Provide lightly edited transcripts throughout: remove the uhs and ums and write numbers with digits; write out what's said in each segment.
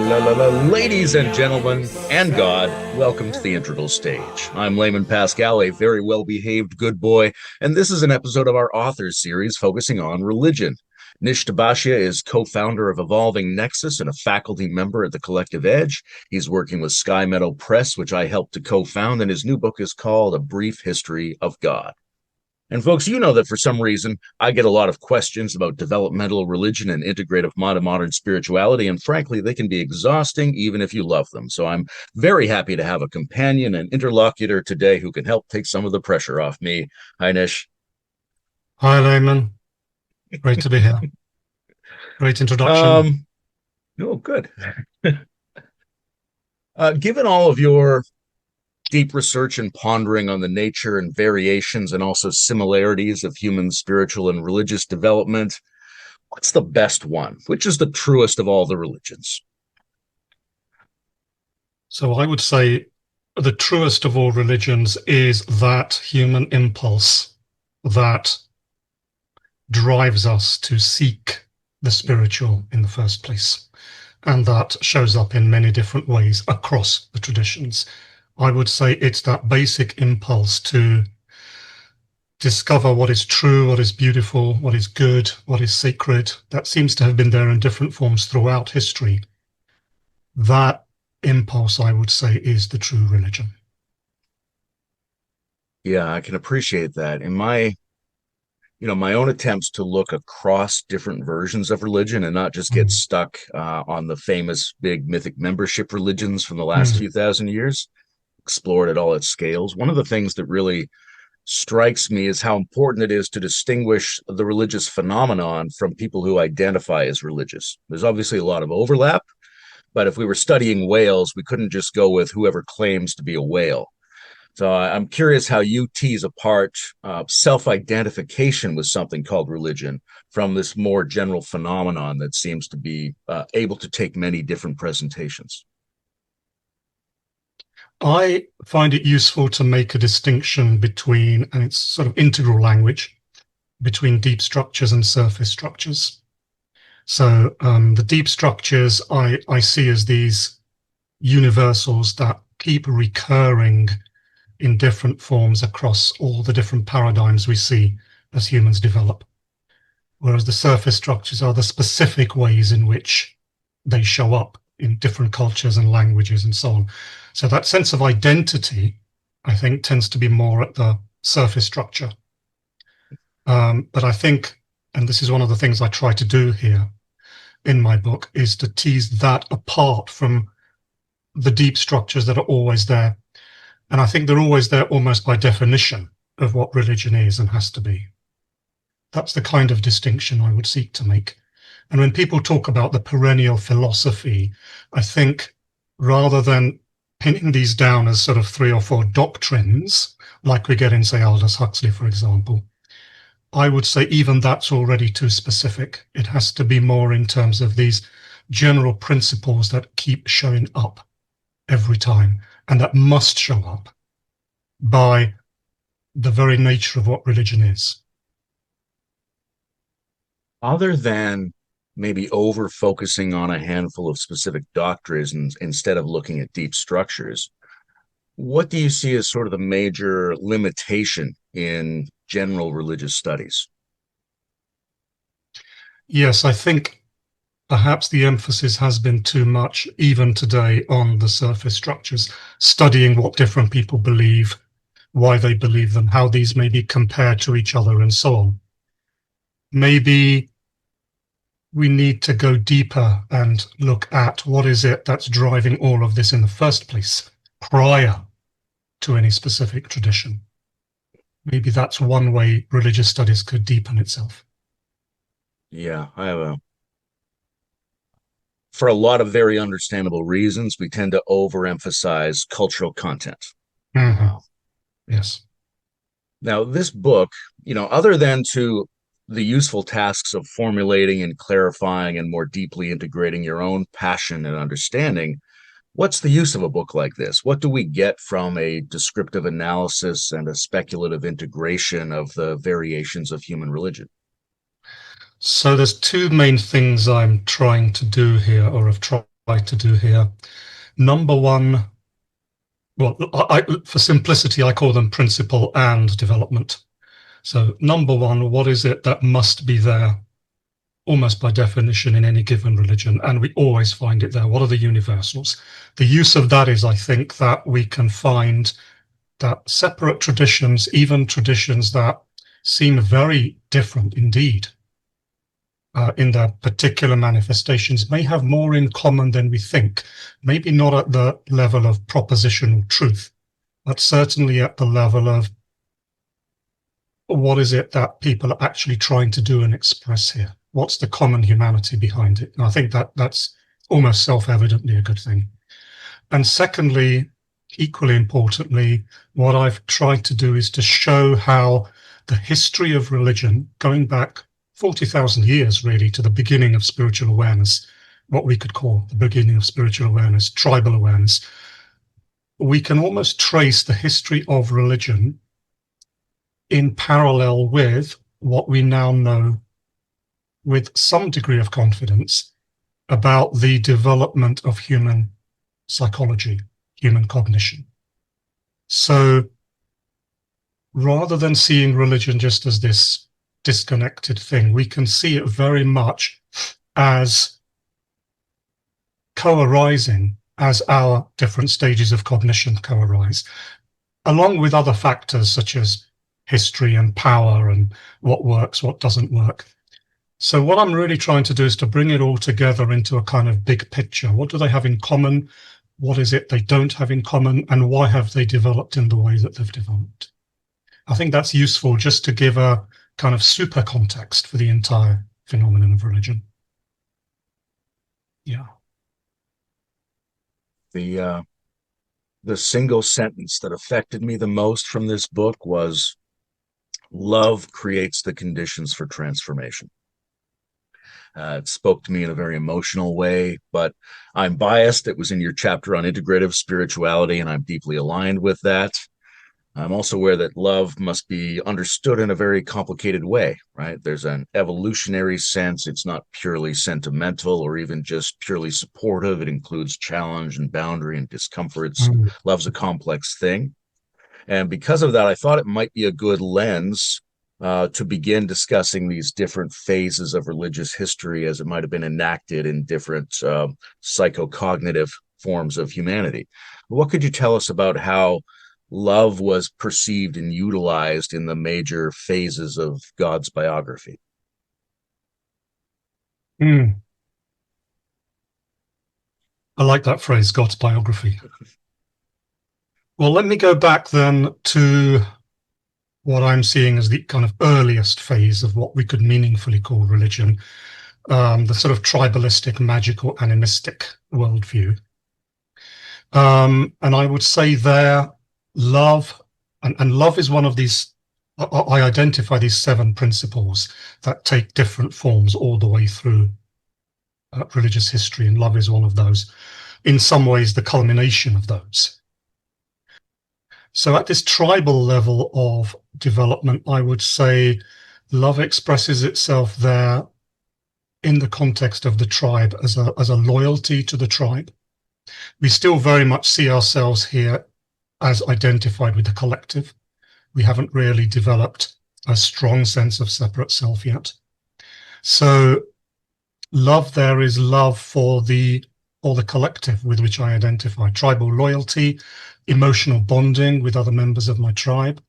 Ladies and gentlemen, and God, welcome to the Integral Stage. I'm Layman Pascal, a very well-behaved good boy, and this is an episode of our authors series focusing on religion. Nish Dubashia is co-founder of Evolving Nexus and a faculty member at the Collective Edge. He's working with Sky Meadow Press, which I helped to co-found, and his new book is called A Brief History of God. And folks, you know that for some reason, I get a lot of questions about developmental religion and integrative modern spirituality, and frankly, they can be exhausting even if you love them. So I'm very happy to have a companion and interlocutor today who can help take some of the pressure off me. Hi, Nish. Hi, Layman. Great to be here. Great introduction. Oh, good. Given all of your deep research and pondering on the nature and variations and also similarities of human spiritual and religious development, what's the best one? Which is the truest of all the religions? So I would say the truest of all religions is that human impulse that drives us to seek the spiritual in the first place. And that shows up in many different ways across the traditions. I would say it's that basic impulse to discover what is true, what is beautiful, what is good, what is sacred. That seems to have been there in different forms throughout history. That impulse, I would say, is the true religion. Yeah, I can appreciate that. In my own attempts to look across different versions of religion and not just get stuck on the famous big mythic membership religions from the last few thousand years, explored at all its scales. One of the things that really strikes me is how important it is to distinguish the religious phenomenon from people who identify as religious. There's obviously a lot of overlap, but if we were studying whales, we couldn't just go with whoever claims to be a whale. So I'm curious how you tease apart self-identification with something called religion from this more general phenomenon that seems to be able to take many different presentations. I find it useful to make a distinction between, and it's sort of integral language, between deep structures and surface structures. So the deep structures I see as these universals that keep recurring in different forms across all the different paradigms we see as humans develop. Whereas the surface structures are the specific ways in which they show up in different cultures and languages and so on. So that sense of identity, I think, tends to be more at the surface structure. But I think, and this is one of the things I try to do here in my book, is to tease that apart from the deep structures that are always there. And I think they're always there almost by definition of what religion is and has to be. That's the kind of distinction I would seek to make. And when people talk about the perennial philosophy, I think rather than pinning these down as sort of 3 or 4 doctrines, like we get in, say, Aldous Huxley, for example, I would say even that's already too specific. It has to be more in terms of these general principles that keep showing up every time, and that must show up by the very nature of what religion is. Other than maybe over focusing on a handful of specific doctrines instead of looking at deep structures, what do you see as sort of the major limitation in general religious studies? Yes, I think perhaps the emphasis has been too much, even today, on the surface structures, studying what different people believe, why they believe them, how these may be compared to each other, and so on. Maybe we need to go deeper and look at what is it that's driving all of this in the first place, prior to any specific tradition. Maybe that's one way religious studies could deepen itself. Yeah, for a lot of very understandable reasons, we tend to overemphasize cultural content. Mm-hmm. Yes. Now, this book, other than to the useful tasks of formulating and clarifying and more deeply integrating your own passion and understanding, what's the use of a book like this? What do we get from a descriptive analysis and a speculative integration of the variations of human religion? So there's 2 main things I'm trying to do here, or have tried to do here. Number one, well, for simplicity, I call them principle and development. So number one, what is it that must be there almost by definition in any given religion? And we always find it there. What are the universals? The use of that is, I think, that we can find that separate traditions, even traditions that seem very different indeed, in their particular manifestations, may have more in common than we think. Maybe not at the level of propositional truth, but certainly at the level of what is it that people are actually trying to do and express here? What's the common humanity behind it? And I think that that's almost self-evidently a good thing. And secondly, equally importantly, what I've tried to do is to show how the history of religion, going back 40,000 years really to the beginning of spiritual awareness, what we could call the beginning of spiritual awareness, tribal awareness, we can almost trace the history of religion in parallel with what we now know with some degree of confidence about the development of human psychology, human cognition. So rather than seeing religion just as this disconnected thing, we can see it very much as co-arising as our different stages of cognition co-arise, along with other factors such as history and power and what works, what doesn't work. So what I'm really trying to do is to bring it all together into a kind of big picture. What do they have in common? What is it they don't have in common? And why have they developed in the way that they've developed? I think that's useful just to give a kind of super context for the entire phenomenon of religion. Yeah. The single sentence that affected me the most from this book was, love creates the conditions for transformation. It spoke to me in a very emotional way, but I'm biased. It was in your chapter on integrative spirituality, and I'm deeply aligned with that. I'm also aware that love must be understood in a very complicated way, right? There's an evolutionary sense. It's not purely sentimental or even just purely supportive. It includes challenge and boundary and discomforts. Love's a complex thing. And because of that, I thought it might be a good lens to begin discussing these different phases of religious history as it might have been enacted in different psychocognitive forms of humanity. What could you tell us about how love was perceived and utilized in the major phases of God's biography? I like that phrase, God's biography. Well, let me go back then to what I'm seeing as the kind of earliest phase of what we could meaningfully call religion, the sort of tribalistic, magical, animistic worldview. And I would say there, love, and love is one of these, I identify these 7 principles that take different forms all the way through religious history, and love is one of those. In some ways, the culmination of those. So at this tribal level of development, I would say love expresses itself there in the context of the tribe as a loyalty to the tribe. We still very much see ourselves here as identified with the collective. We haven't really developed a strong sense of separate self yet. So love there is love for the collective with which I identify. Tribal loyalty, emotional bonding with other members of my tribe,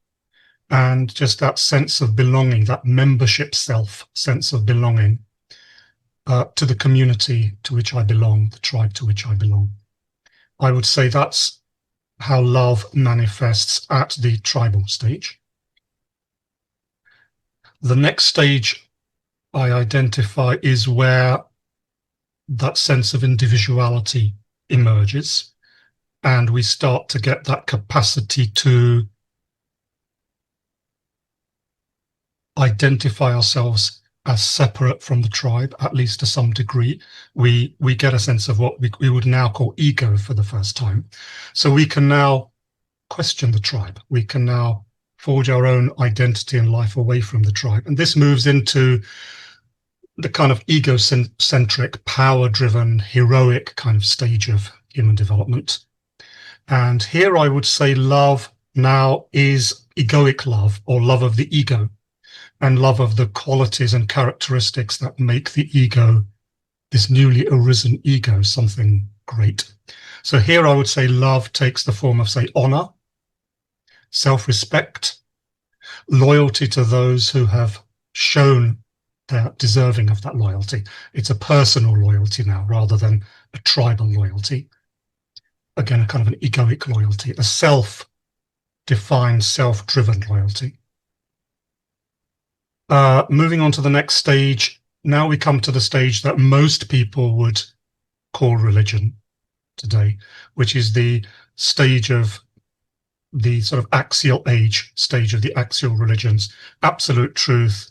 and just that sense of belonging, that membership self sense of belonging to the community to which I belong, the tribe to which I belong. I would say that's how love manifests at the tribal stage. The next stage I identify is where that sense of individuality emerges, and we start to get that capacity to identify ourselves as separate from the tribe, at least to some degree. We get a sense of what we would now call ego for the first time. So we can now question the tribe. We can now forge our own identity and life away from the tribe. And this moves into the kind of egocentric, power-driven, heroic kind of stage of human development. And here I would say love now is egoic love, or love of the ego, and love of the qualities and characteristics that make the ego, this newly arisen ego, something great. So here I would say love takes the form of, say, honor, self-respect, loyalty to those who have shown they're deserving of that loyalty. It's a personal loyalty now rather than a tribal loyalty. Again, a kind of an egoic loyalty, a self-defined, self-driven loyalty. Moving on to the next stage, now we come to the stage that most people would call religion today, which is the stage of the sort of axial age stage of the axial religions. Absolute truth.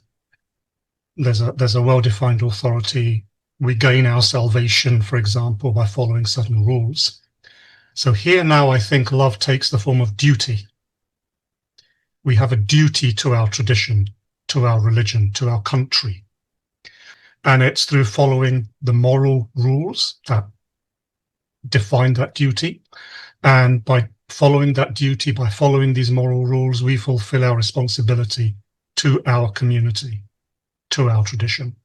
There's a well-defined authority. We gain our salvation, for example, by following certain rules. So here now I think love takes the form of duty. We have a duty to our tradition, to our religion, to our country. And it's through following the moral rules that define that duty. And by following that duty, by following these moral rules, we fulfill our responsibility to our community, to our tradition.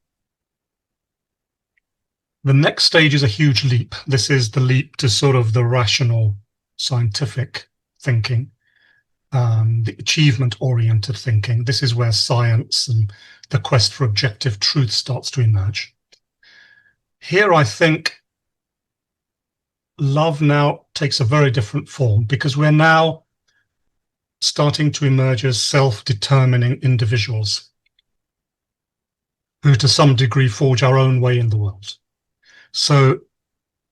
The next stage is a huge leap. This is the leap to sort of the rational, scientific thinking, the achievement-oriented thinking. This is where science and the quest for objective truth starts to emerge. Here, I think love now takes a very different form, because we're now starting to emerge as self-determining individuals who to some degree forge our own way in the world. So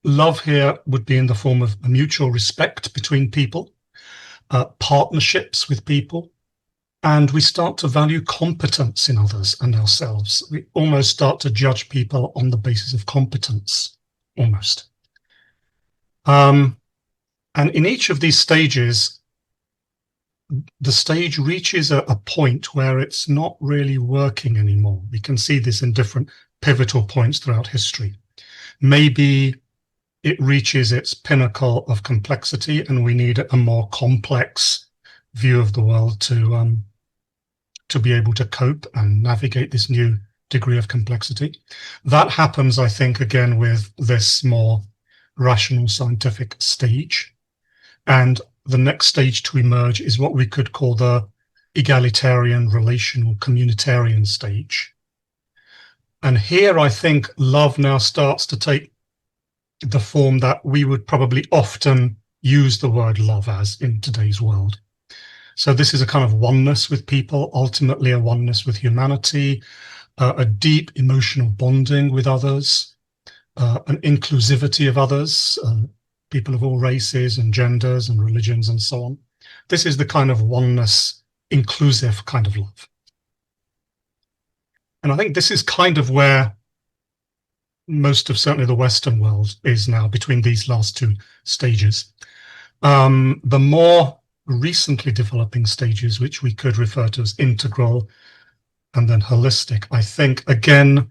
love here would be in the form of a mutual respect between people, partnerships with people, and we start to value competence in others and ourselves. We almost start to judge people on the basis of competence, almost. And in each of these stages, the stage reaches a point where it's not really working anymore. We can see this in different pivotal points throughout history. Maybe it reaches its pinnacle of complexity and we need a more complex view of the world to be able to cope and navigate this new degree of complexity. That happens, I think, again with this more rational scientific stage. And the next stage to emerge is what we could call the egalitarian, relational, communitarian stage. And here I think love now starts to take the form that we would probably often use the word love as in today's world. So this is a kind of oneness with people, ultimately a oneness with humanity, a deep emotional bonding with others, an inclusivity of others, people of all races and genders and religions and so on. This is the kind of oneness, inclusive kind of love. And I think this is kind of where most of certainly the Western world is now, between these last two stages. The more recently developing stages, which we could refer to as integral and then holistic, I think, again,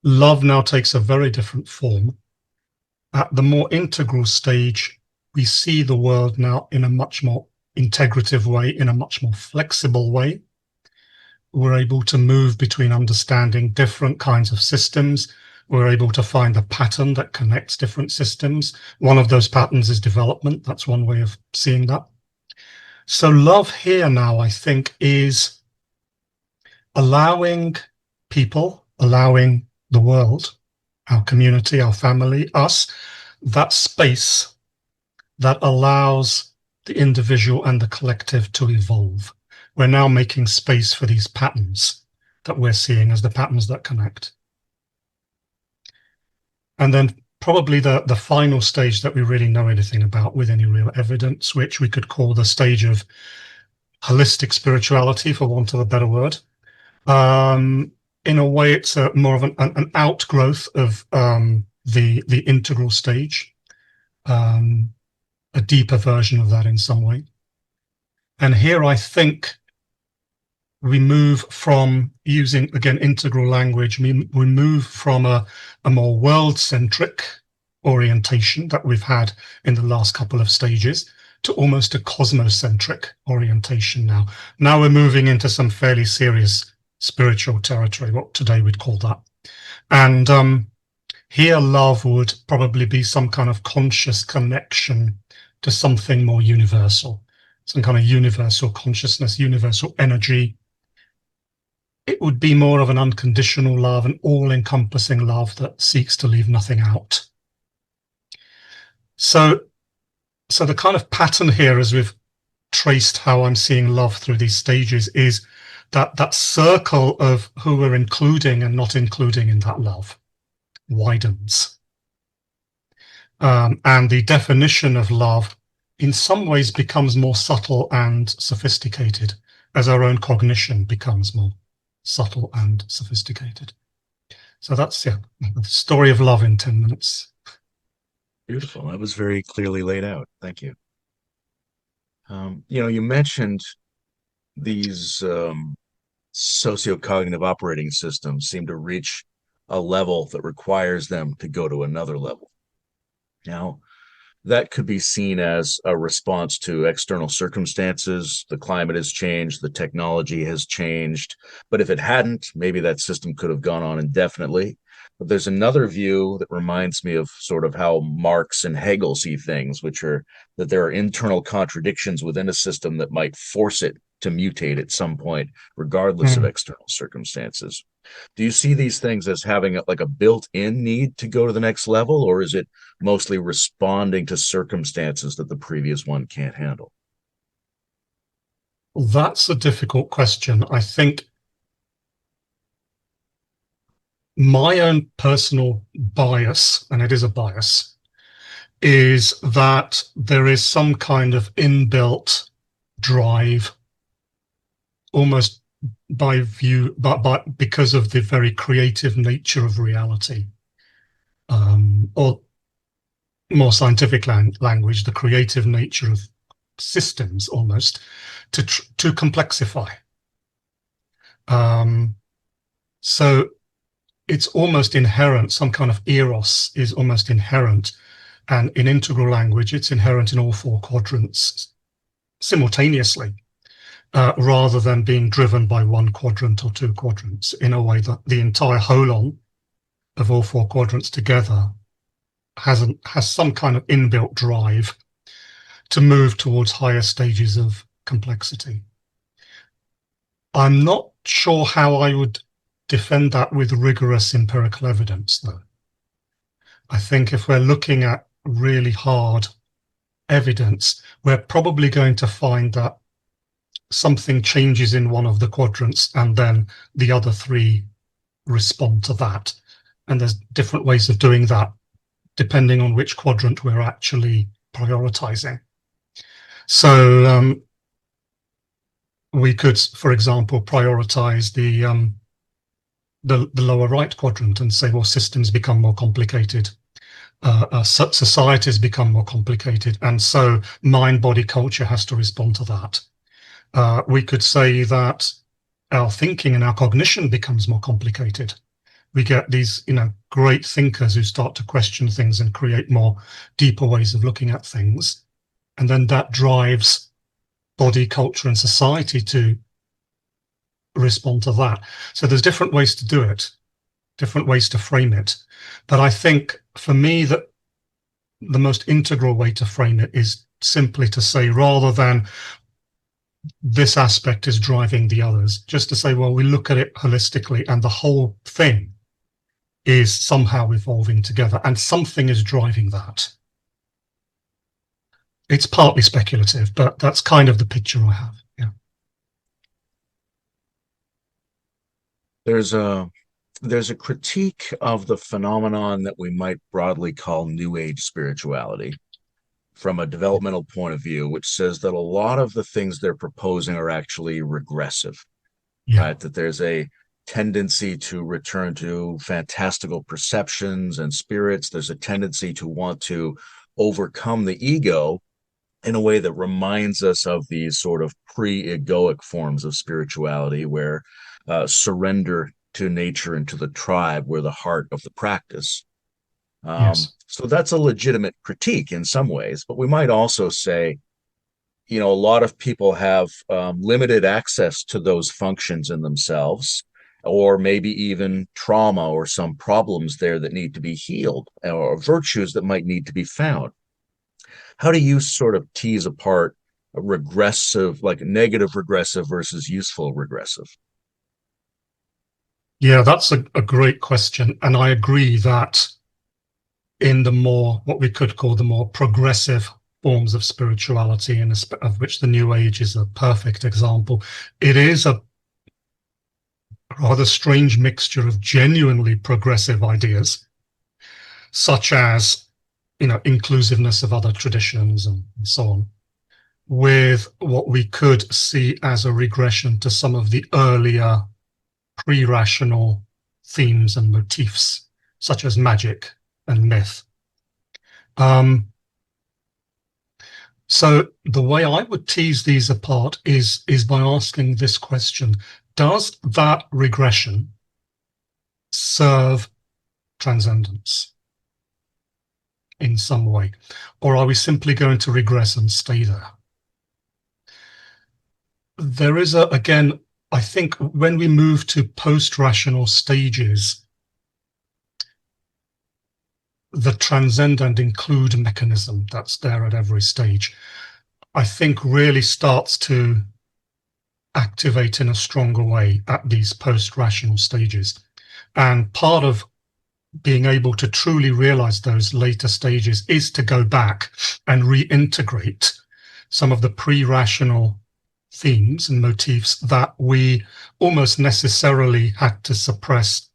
love now takes a very different form. At the more integral stage, we see the world now in a much more integrative way, in a much more flexible way. We're able to move between understanding different kinds of systems. We're able to find a pattern that connects different systems. One of those patterns is development. That's one way of seeing that. So love here now, I think, is allowing people, allowing the world, our community, our family, us, that space that allows the individual and the collective to evolve. We're now making space for these patterns that we're seeing as the patterns that connect. And then probably the final stage that we really know anything about with any real evidence, which we could call the stage of holistic spirituality, for want of a better word. In a way, it's more of an outgrowth of the integral stage, a deeper version of that in some way. And here I think we move from using, again, integral language, we move from a more world-centric orientation that we've had in the last couple of stages to almost a cosmocentric orientation now. Now we're moving into some fairly serious spiritual territory, what today we'd call that. And here love would probably be some kind of conscious connection to something more universal, some kind of universal consciousness, universal energy. It would be more of an unconditional love, an all-encompassing love that seeks to leave nothing out. So the kind of pattern here, as we've traced how I'm seeing love through these stages, is that circle of who we're including and not including in that love widens. And the definition of love in some ways becomes more subtle and sophisticated as our own cognition becomes more subtle and sophisticated. So that's, yeah, the story of love in 10 minutes. Beautiful. That was very clearly laid out. Thank you. You mentioned these sociocognitive operating systems seem to reach a level that requires them to go to another level. Now, that could be seen as a response to external circumstances. The climate has changed, the technology has changed. But if it hadn't, maybe that system could have gone on indefinitely. But there's another view that reminds me of sort of how Marx and Hegel see things, which are that there are internal contradictions within a system that might force it to mutate at some point, regardless of external circumstances. Do you see these things as having like a built-in need to go to the next level, or is it mostly responding to circumstances that the previous one can't handle? That's a difficult question. I think my own personal bias, and it is a bias, is that there is some kind of inbuilt drive, almost by view, but because of the very creative nature of reality, or more scientific language, the creative nature of systems, almost to complexify. So it's almost inherent. Some kind of eros is almost inherent, and in integral language, it's inherent in all four quadrants simultaneously. Rather than being driven by one quadrant or two quadrants, in a way that the entire holon of all four quadrants together has some kind of inbuilt drive to move towards higher stages of complexity. I'm not sure how I would defend that with rigorous empirical evidence, though. I think if we're looking at really hard evidence, we're probably going to find that something changes in one of the quadrants and then the other three respond to that. And there's different ways of doing that depending on which quadrant we're actually prioritizing. So we could, for example, prioritize the lower right quadrant and say, well, systems become more complicated, societies become more complicated, and so mind, body, culture has to respond to that. We could say that our thinking and our cognition becomes more complicated. We get these, great thinkers who start to question things and create more deeper ways of looking at things. And then that drives body, culture, and society to respond to that. So there's different ways to do it, different ways to frame it. But I think for me that the most integral way to frame it is simply to say, rather than this aspect is driving the others, just to say, well, we look at it holistically and the whole thing is somehow evolving together and something is driving that. It's partly speculative, but that's kind of the picture I have. Yeah. There's a critique of the phenomenon that we might broadly call New Age spirituality from a developmental point of view, which says that a lot of the things they're proposing are actually regressive, right? That there's a tendency to return to fantastical perceptions and spirits. There's a tendency to want to overcome the ego in a way that reminds us of these sort of pre-egoic forms of spirituality where surrender to nature and to the tribe were the heart of the practice. Yes. So that's a legitimate critique in some ways, but we might also say, a lot of people have limited access to those functions in themselves, or maybe even trauma or some problems there that need to be healed, or virtues that might need to be found. How do you sort of tease apart a regressive, like negative regressive versus useful regressive? Yeah, that's a great question. And I agree that in the more, what we could call the more progressive forms of spirituality, and of which the New Age is a perfect example, it is a rather strange mixture of genuinely progressive ideas, such as, inclusiveness of other traditions and so on, with what we could see as a regression to some of the earlier pre-rational themes and motifs, such as magic and myth. So the way I would tease these apart is by asking this question: does that regression serve transcendence in some way, or are we simply going to regress and stay there? There is again, I think when we move to post-rational stages, the transcend and include mechanism that's there at every stage, I think really starts to activate in a stronger way at these post-rational stages. And part of being able to truly realize those later stages is to go back and reintegrate some of the pre-rational themes and motifs that we almost necessarily had to suppress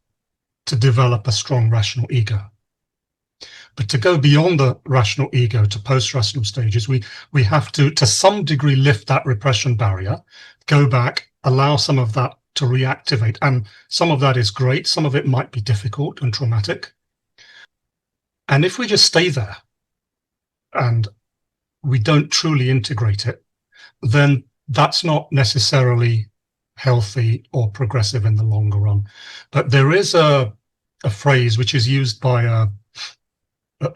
to develop a strong rational ego. But to go beyond the rational ego to post-rational stages, we have to some degree, lift that repression barrier, go back, allow some of that to reactivate. And some of that is great. Some of it might be difficult and traumatic. And if we just stay there and we don't truly integrate it, then that's not necessarily healthy or progressive in the longer run. But there is a phrase which is used by a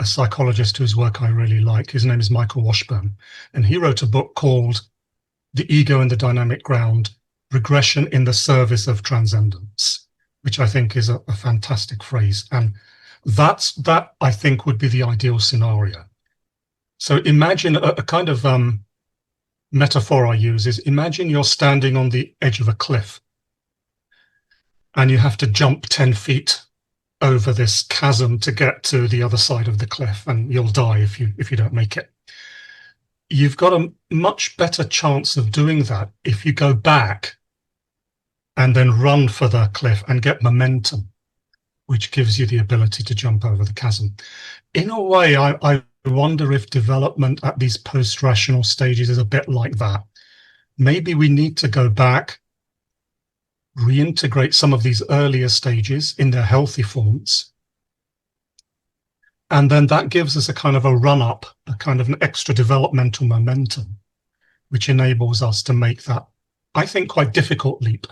psychologist whose work I really like. His name is Michael Washburn, and he wrote a book called The Ego and the Dynamic Ground: Regression in the Service of Transcendence, which I think is a fantastic phrase. And that I think would be the ideal scenario. So imagine a kind of metaphor I use is, imagine you're standing on the edge of a cliff and you have to jump 10 feet over this chasm to get to the other side of the cliff, and you'll die if you don't make it. You've got a much better chance of doing that if you go back and then run for the cliff and get momentum, which gives you the ability to jump over the chasm. In a way, I wonder if development at these post-rational stages is a bit like that. Maybe we need to go back, reintegrate some of these earlier stages in their healthy forms, and then that gives us a kind of a run-up, a kind of an extra developmental momentum, which enables us to make that, I think, quite difficult leap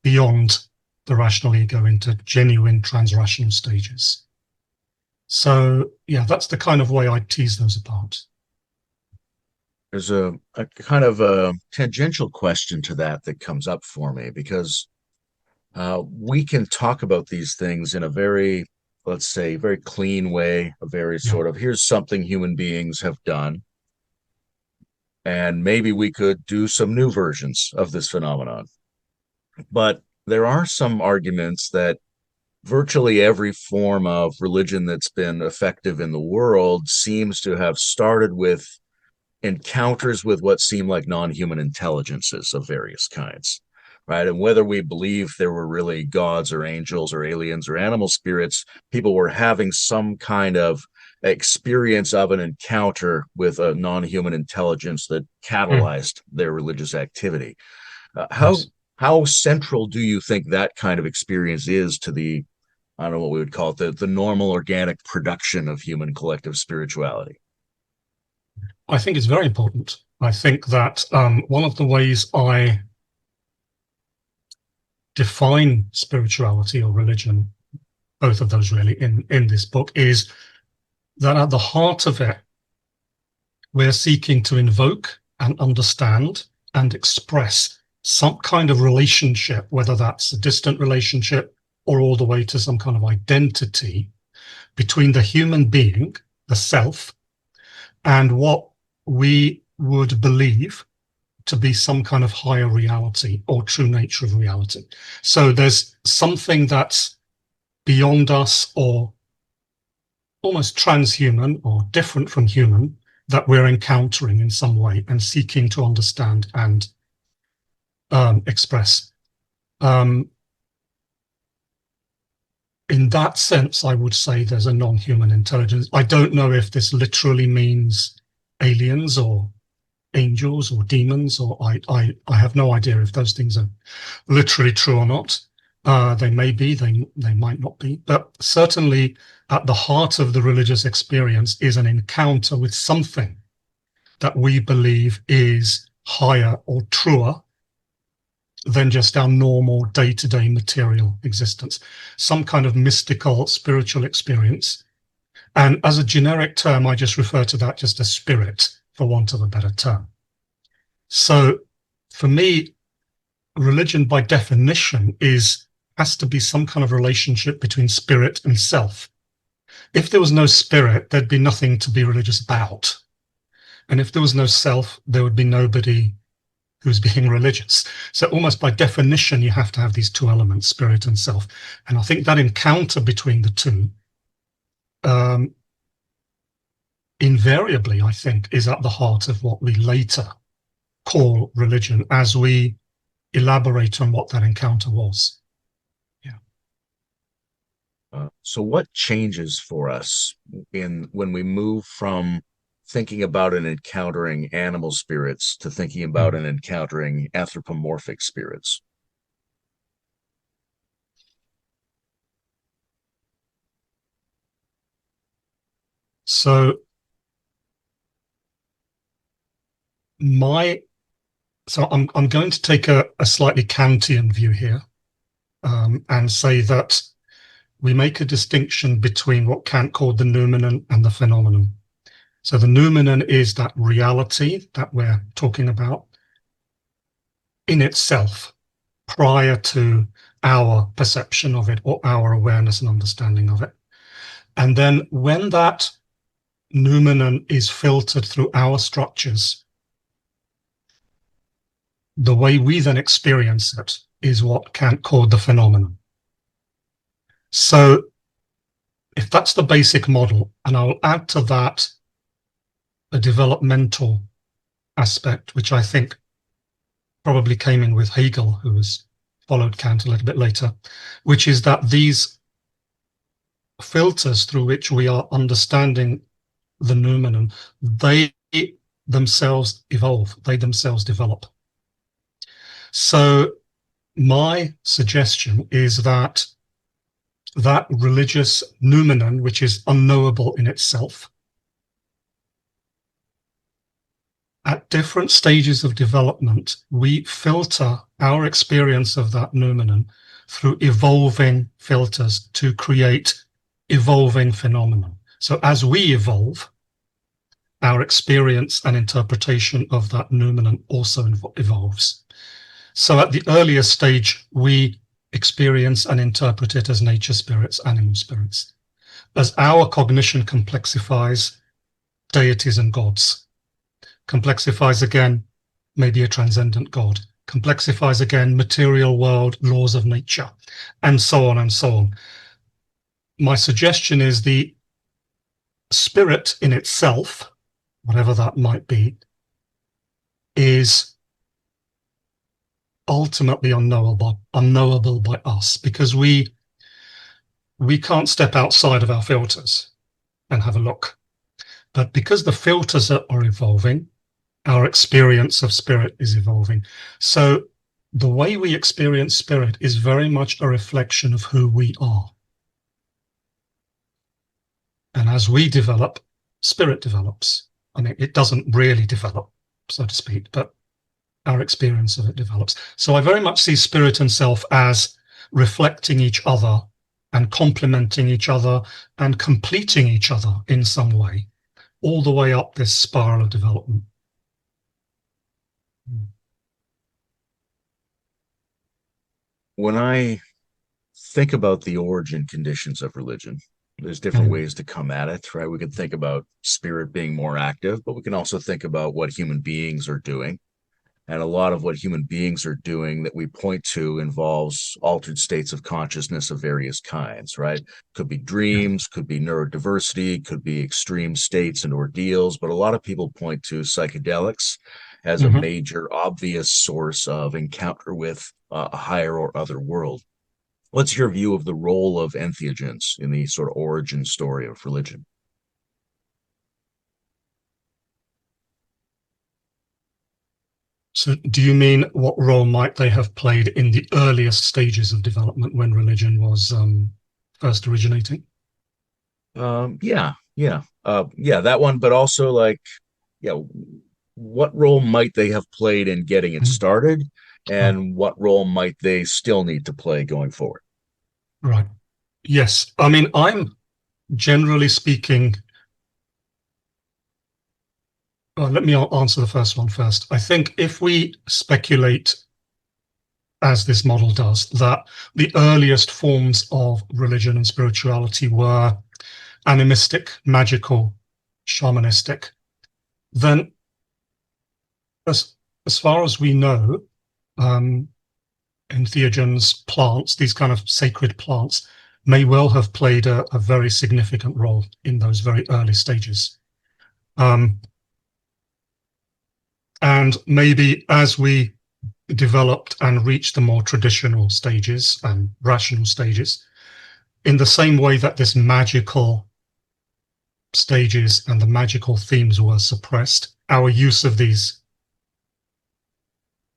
beyond the rational ego into genuine transrational stages. So, yeah, that's the kind of way I tease those apart. There's a kind of a tangential question to that comes up for me, because we can talk about these things in a very, let's say, very clean way, a very Yeah. sort of, here's something human beings have done, and maybe we could do some new versions of this phenomenon. But there are some arguments that virtually every form of religion that's been effective in the world seems to have started with encounters with what seem like non-human intelligences of various kinds, right? And whether we believe there were really gods or angels or aliens or animal spirits, people were having some kind of experience of an encounter with a non-human intelligence that Mm. catalyzed their religious activity. Uh, how Yes. how central do you think that kind of experience is to the, I don't know what we would call it, the normal organic production of human collective spirituality? I think it's very important. I think that one of the ways I define spirituality or religion, both of those really in this book, is that at the heart of it, we're seeking to invoke and understand and express some kind of relationship, whether that's a distant relationship or all the way to some kind of identity between the human being, the self, and what we would believe to be some kind of higher reality or true nature of reality. So there's something that's beyond us or almost transhuman or different from human that we're encountering in some way and seeking to understand and express. In that sense, I would say there's a non-human intelligence. I don't know if this literally means aliens or angels or demons, or I have no idea if those things are literally true or not. They may be, they might not be, but certainly at the heart of the religious experience is an encounter with something that we believe is higher or truer than just our normal day-to-day material existence, some kind of mystical spiritual experience. And as a generic term, I just refer to that just as spirit, for want of a better term. So for me, religion by definition has to be some kind of relationship between spirit and self. If there was no spirit, there'd be nothing to be religious about. And if there was no self, there would be nobody who's being religious. So almost by definition, you have to have these two elements, spirit and self. And I think that encounter between the two, invariably, I think, is at the heart of what we later call religion as we elaborate on what that encounter was. So what changes for us when we move from thinking about and encountering animal spirits to thinking about and encountering anthropomorphic spirits? So I'm going to take a slightly Kantian view here, and say that we make a distinction between what Kant called the noumenon and the phenomenon. So the noumenon is that reality that we're talking about in itself, prior to our perception of it or our awareness and understanding of it. And then when that noumenon is filtered through our structures, the way we then experience it is what Kant called the phenomenon. So if that's the basic model, and I'll add to that a developmental aspect, which I think probably came in with Hegel, who has followed Kant a little bit later, which is that these filters through which we are understanding the noumenon, they themselves evolve, they themselves develop. So my suggestion is that that religious noumenon, which is unknowable in itself, at different stages of development, we filter our experience of that noumenon through evolving filters to create evolving phenomena. So as we evolve, our experience and interpretation of that noumenon also evolves. So at the earlier stage, we experience and interpret it as nature spirits, animal spirits. As our cognition complexifies, deities and gods. Complexifies again, maybe a transcendent God. Complexifies again, material world, laws of nature, and so on and so on. My suggestion is the spirit in itself, whatever that might be, is ultimately unknowable by us, because we can't step outside of our filters and have a look. But because the filters are evolving, our experience of spirit is evolving. So the way we experience spirit is very much a reflection of who we are. And as we develop, spirit develops. I mean, it doesn't really develop, so to speak, but our experience of it develops. So I very much see spirit and self as reflecting each other and complementing each other and completing each other in some way, all the way up this spiral of development. When I think about the origin conditions of religion, there's different Mm. ways to come at it, right? We can think about spirit being more active, but we can also think about what human beings are doing. And a lot of what human beings are doing that we point to involves altered states of consciousness of various kinds, right? Could be Yeah. dreams, could be neurodiversity, could be extreme states and ordeals. But a lot of people point to psychedelics as a Mm-hmm. major, obvious source of encounter with a higher or other world. What's your view of the role of entheogens in the sort of origin story of religion? So do you mean what role might they have played in the earliest stages of development when religion was first originating? Yeah, that one. But also, like, yeah, what role might they have played in getting it Mm. started, Oh, and what role might they still need to play going forward? right. Yes. I mean, I'm generally speaking, let me answer the first one first. I think if we speculate, as this model does, that the earliest forms of religion and spirituality were animistic, magical, shamanistic, then as, as far as we know, um, entheogens, plants, these kind of sacred plants, may well have played a very significant role in those very early stages. Um, and maybe as we developed and reached the more traditional stages and rational stages, in the same way that this magical stages and the magical themes were suppressed, our use of these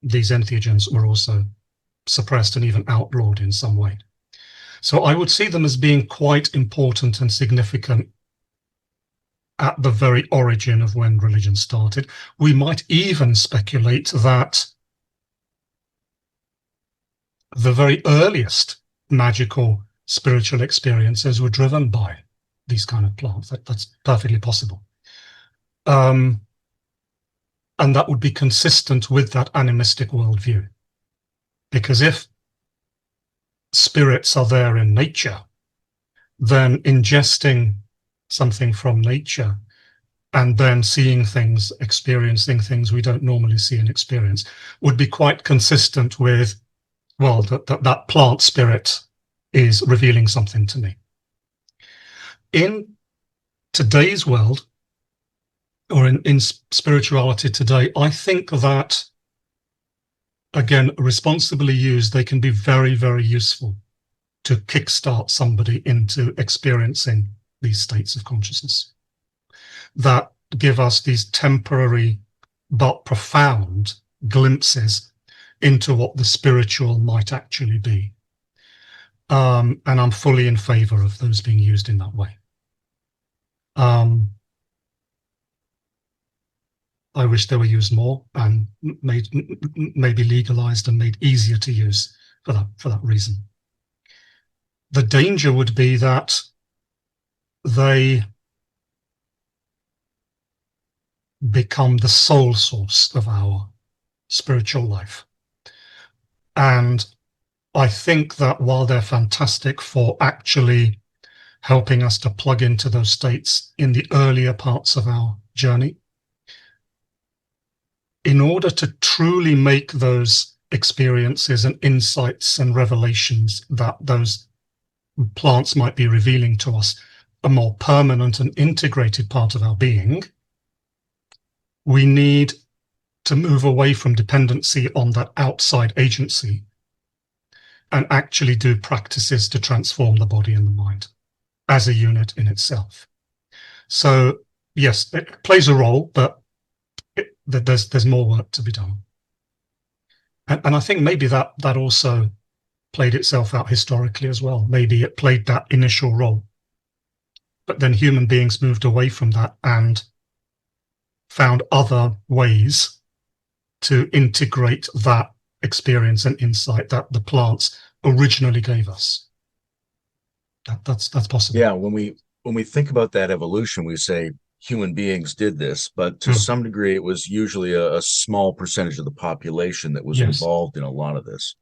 entheogens were also suppressed and even outlawed in some way. So I would see them as being quite important and significant at the very origin of when religion started. We might even speculate that the very earliest magical spiritual experiences were driven by these kind of plants. That's perfectly possible. Um, and that would be consistent with that animistic worldview. Because if spirits are there in nature, then ingesting something from nature and then seeing things, experiencing things we don't normally see and experience would be quite consistent with, well, that plant spirit is revealing something to me. In today's world, or in spirituality today, I think that, again, responsibly used, they can be very, very useful to kickstart somebody into experiencing these states of consciousness that give us these temporary but profound glimpses into what the spiritual might actually be. And I'm fully in favor of those being used in that way. Um, I wish they were used more and made, maybe legalized and made easier to use for that reason. The danger would be that they become the sole source of our spiritual life. And I think that while they're fantastic for actually helping us to plug into those states in the earlier parts of our journey, in order to truly make those experiences and insights and revelations that those plants might be revealing to us a more permanent and integrated part of our being, we need to move away from dependency on that outside agency and actually do practices to transform the body and the mind as a unit in itself. So yes, it plays a role, but there's more work to be done. And I think maybe that also played itself out historically as well. Maybe it played that initial role, but then human beings moved away from that and found other ways to integrate that experience and insight that the plants originally gave us. That's possible. Yeah, when we think about that evolution, we say human beings did this, but to Mm. some degree, it was usually a small percentage of the population that was Yes. involved in a lot of this.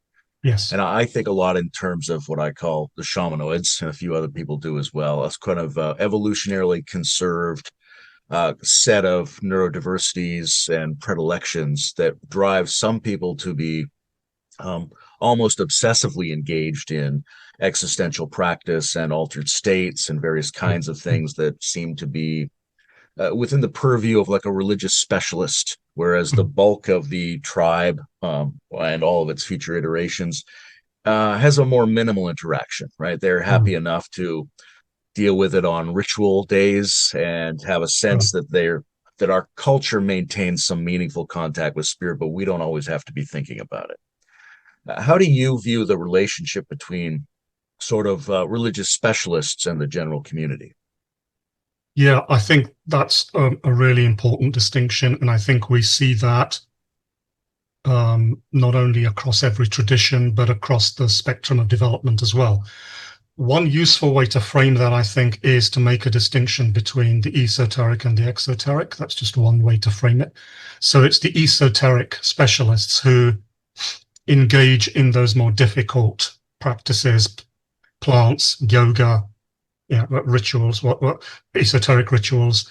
Yes. And I think a lot in terms of what I call the shamanoids, and a few other people do as well, as kind of evolutionarily conserved set of neurodiversities and predilections that drive some people to be um, almost obsessively engaged in existential practice and altered states and various kinds of Mm. things that seem to be within the purview of like a religious specialist, whereas the Mm. bulk of the tribe and all of its future iterations has a more minimal interaction, right? They're happy Mm. enough to deal with it on ritual days and have a Right. sense that our culture maintains some meaningful contact with spirit, but we don't always have to be thinking about it. How do you view the relationship between sort of religious specialists and the general community? Yeah, I think that's a really important distinction, and I think we see that not only across every tradition, but across the spectrum of development as well. One useful way to frame that, I think, is to make a distinction between the esoteric and the exoteric. That's just one way to frame it. So it's the esoteric specialists who engage in those more difficult practices, plants, yoga, rituals, what esoteric rituals,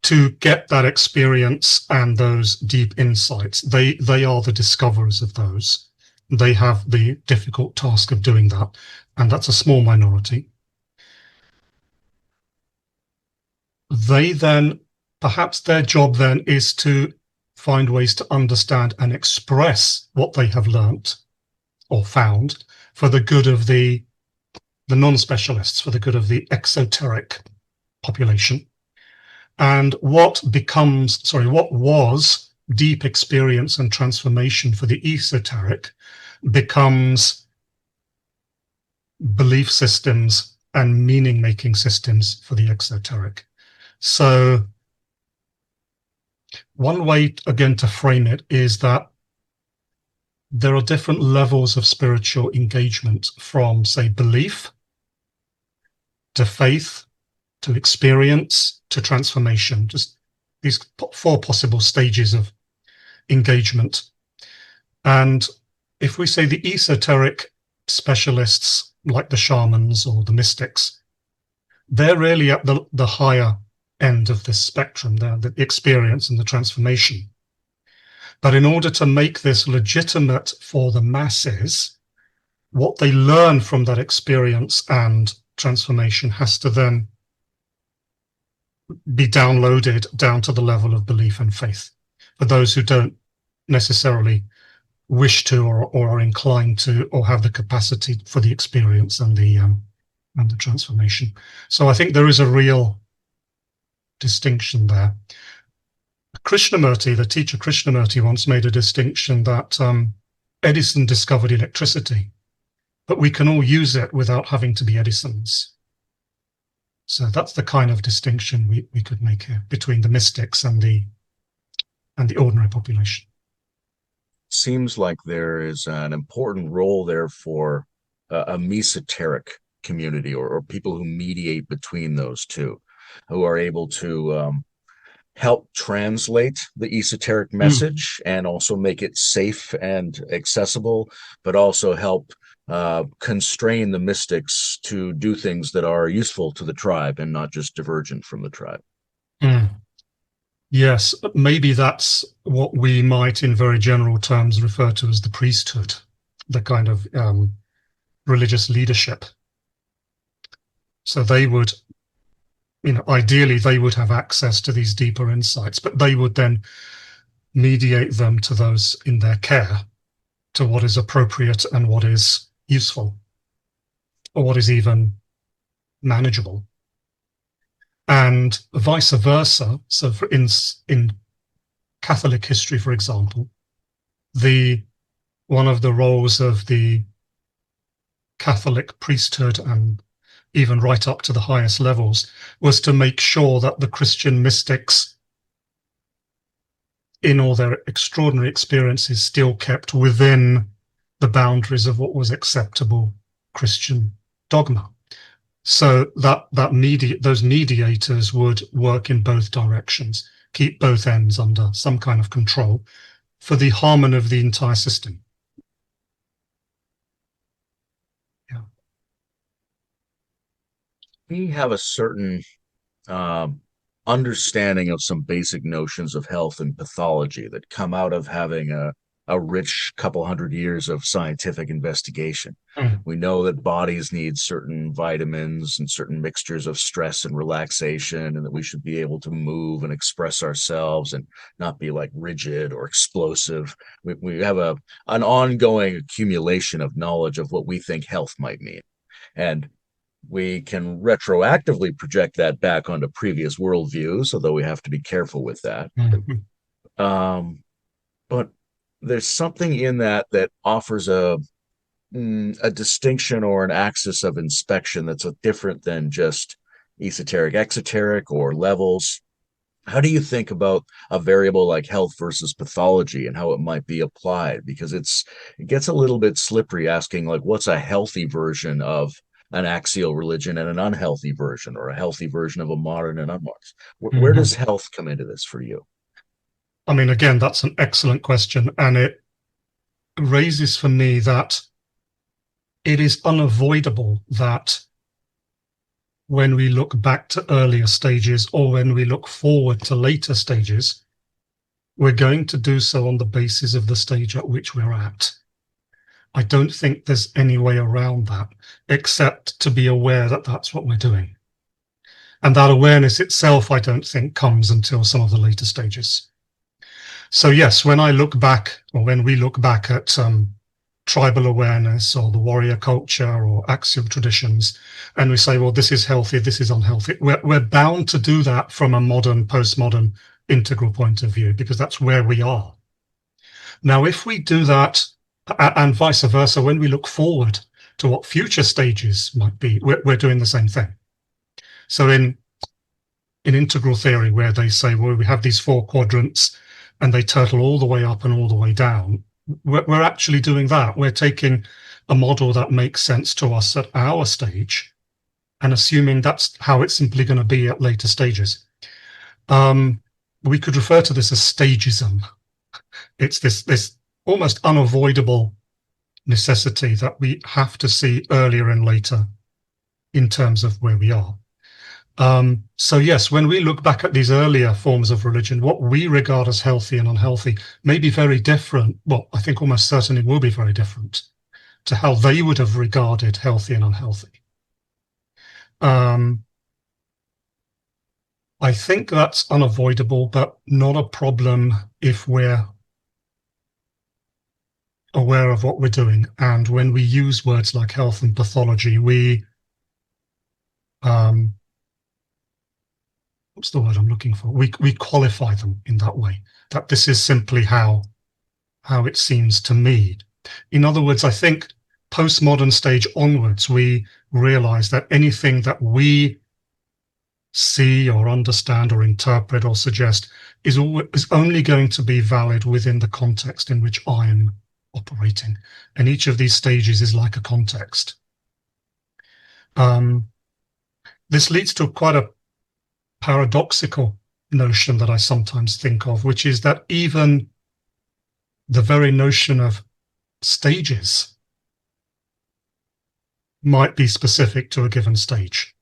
to get that experience and those deep insights. They are the discoverers of those. They have the difficult task of doing that, and that's a small minority. They then, perhaps their job then is to find ways to understand and express what they have learnt or found for the good of the non-specialists, for the good of the exoteric population. And what was deep experience and transformation for the esoteric becomes belief systems and meaning-making systems for the exoteric. So one way, again, to frame it is that there are different levels of spiritual engagement, from, say, belief to faith to experience to transformation, just these four possible stages of engagement. And if we say the esoteric specialists, like the shamans or the mystics, they're really at the higher end of this spectrum, the experience and the transformation. But in order to make this legitimate for the masses, what they learn from that experience and transformation has to then be downloaded down to the level of belief and faith for those who don't necessarily wish to or are inclined to or have the capacity for the experience and the transformation. So I think there is a real distinction there. Krishnamurti, the teacher Krishnamurti, once made a distinction that Edison discovered electricity, but we can all use it without having to be Edisons. So that's the kind of distinction we could make here between the mystics and the ordinary population. Seems like there is an important role there for a mesoteric community, or people who mediate between those two, who are able to help translate the esoteric message and also make it safe and accessible, but also help constrain the mystics to do things that are useful to the tribe and not just divergent from the tribe. Mm. Yes, maybe that's what we might, in very general terms, refer to as the priesthood, the kind of religious leadership. So they would, ideally, they would have access to these deeper insights, but they would then mediate them to those in their care, to what is appropriate and what is useful, or what is even manageable. And vice versa. So in Catholic history, for example, one of the roles of the Catholic priesthood, and even right up to the highest levels, was to make sure that the Christian mystics in all their extraordinary experiences, still kept within the boundaries of what was acceptable Christian dogma. So those mediators would work in both directions, keep both ends under some kind of control for the harmony of the entire system. Yeah. We have a certain understanding of some basic notions of health and pathology that come out of having a rich couple hundred years of scientific investigation. Mm. We know that bodies need certain vitamins and certain mixtures of stress and relaxation, and that we should be able to move and express ourselves and not be like rigid or explosive. We have an ongoing accumulation of knowledge of what we think health might mean. And we can retroactively project that back onto previous worldviews, although we have to be careful with that. Mm-hmm. But there's something in that that offers a distinction or an axis of inspection that's different than just esoteric, exoteric, or levels. How do you think about a variable like health versus pathology and how it might be applied? Because it gets a little bit slippery asking like what's a healthy version of an axial religion and an unhealthy version, or a healthy version of a modern and unmodern. Where Mm-hmm. does health come into this for you? I mean, again, that's an excellent question, and it raises for me that it is unavoidable that when we look back to earlier stages or when we look forward to later stages, we're going to do so on the basis of the stage at which we're at. I don't think there's any way around that, except to be aware that that's what we're doing. And that awareness itself, I don't think, comes until some of the later stages. So yes, when I look back, or when we look back at tribal awareness or the warrior culture or axial traditions, and we say, well, this is healthy, this is unhealthy, we're bound to do that from a modern, postmodern, integral point of view, because that's where we are. Now, if we do that, and vice versa, when we look forward to what future stages might be, we're doing the same thing. So in integral theory, where they say, well, we have these 4 quadrants and they turtle all the way up and all the way down, we're actually doing that. We're taking a model that makes sense to us at our stage and assuming that's how it's simply going to be at later stages. We could refer to this as stagism. It's this almost unavoidable necessity that we have to see earlier and later in terms of where we are. So yes, when we look back at these earlier forms of religion, what we regard as healthy and unhealthy may be very different. Well, I think almost certainly will be very different to how they would have regarded healthy and unhealthy. I think that's unavoidable, but not a problem if we're aware of what we're doing. And when we use words like health and pathology, we what's the word I'm looking for? We qualify them in that way, that this is simply how it seems to me. In other words, I think postmodern stage onwards, we realize that anything that we see or understand or interpret or suggest is only going to be valid within the context in which I am operating. And each of these stages is like a context. This leads to quite a paradoxical notion that I sometimes think of, which is that even the very notion of stages might be specific to a given stage.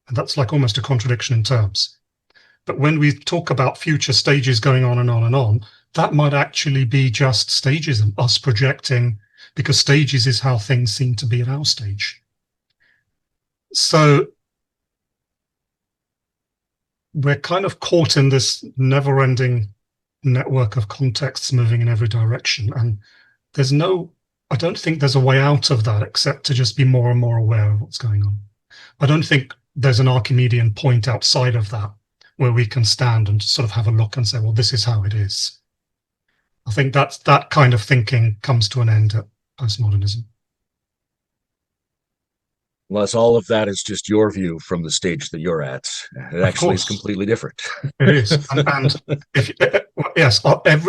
And that's like almost a contradiction in terms. But when we talk about future stages going on and on and on, that might actually be just stages and us projecting, because stages is how things seem to be at our stage. So we're kind of caught in this never-ending network of contexts moving in every direction. And I don't think there's a way out of that except to just be more and more aware of what's going on. I don't think there's an Archimedean point outside of that where we can stand and sort of have a look and say, well, this is how it is. I think that kind of thinking comes to an end at postmodernism. Unless all of that is just your view from the stage that you're at. It Of actually is course, completely different. it is. And if yes,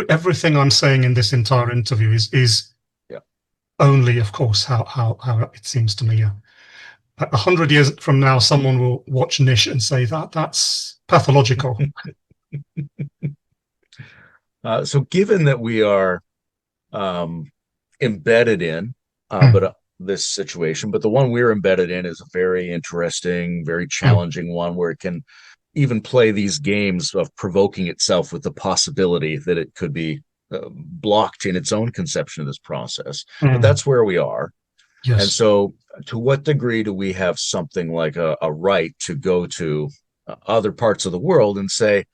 everything I'm saying in this entire interview is Yeah. only, of course, how it seems to me. Yeah. 100 years from now, someone will watch Nish and say that's pathological. So given that we are um, embedded in, Mm, but this situation, but the one we're embedded in is a very interesting, very mm, challenging one where it can even play these games of provoking itself with the possibility that it could be blocked in its own conception of this process. But mm. that's where we are. And Yes. so, to what degree do we have something like a right to go to other parts of the world and say,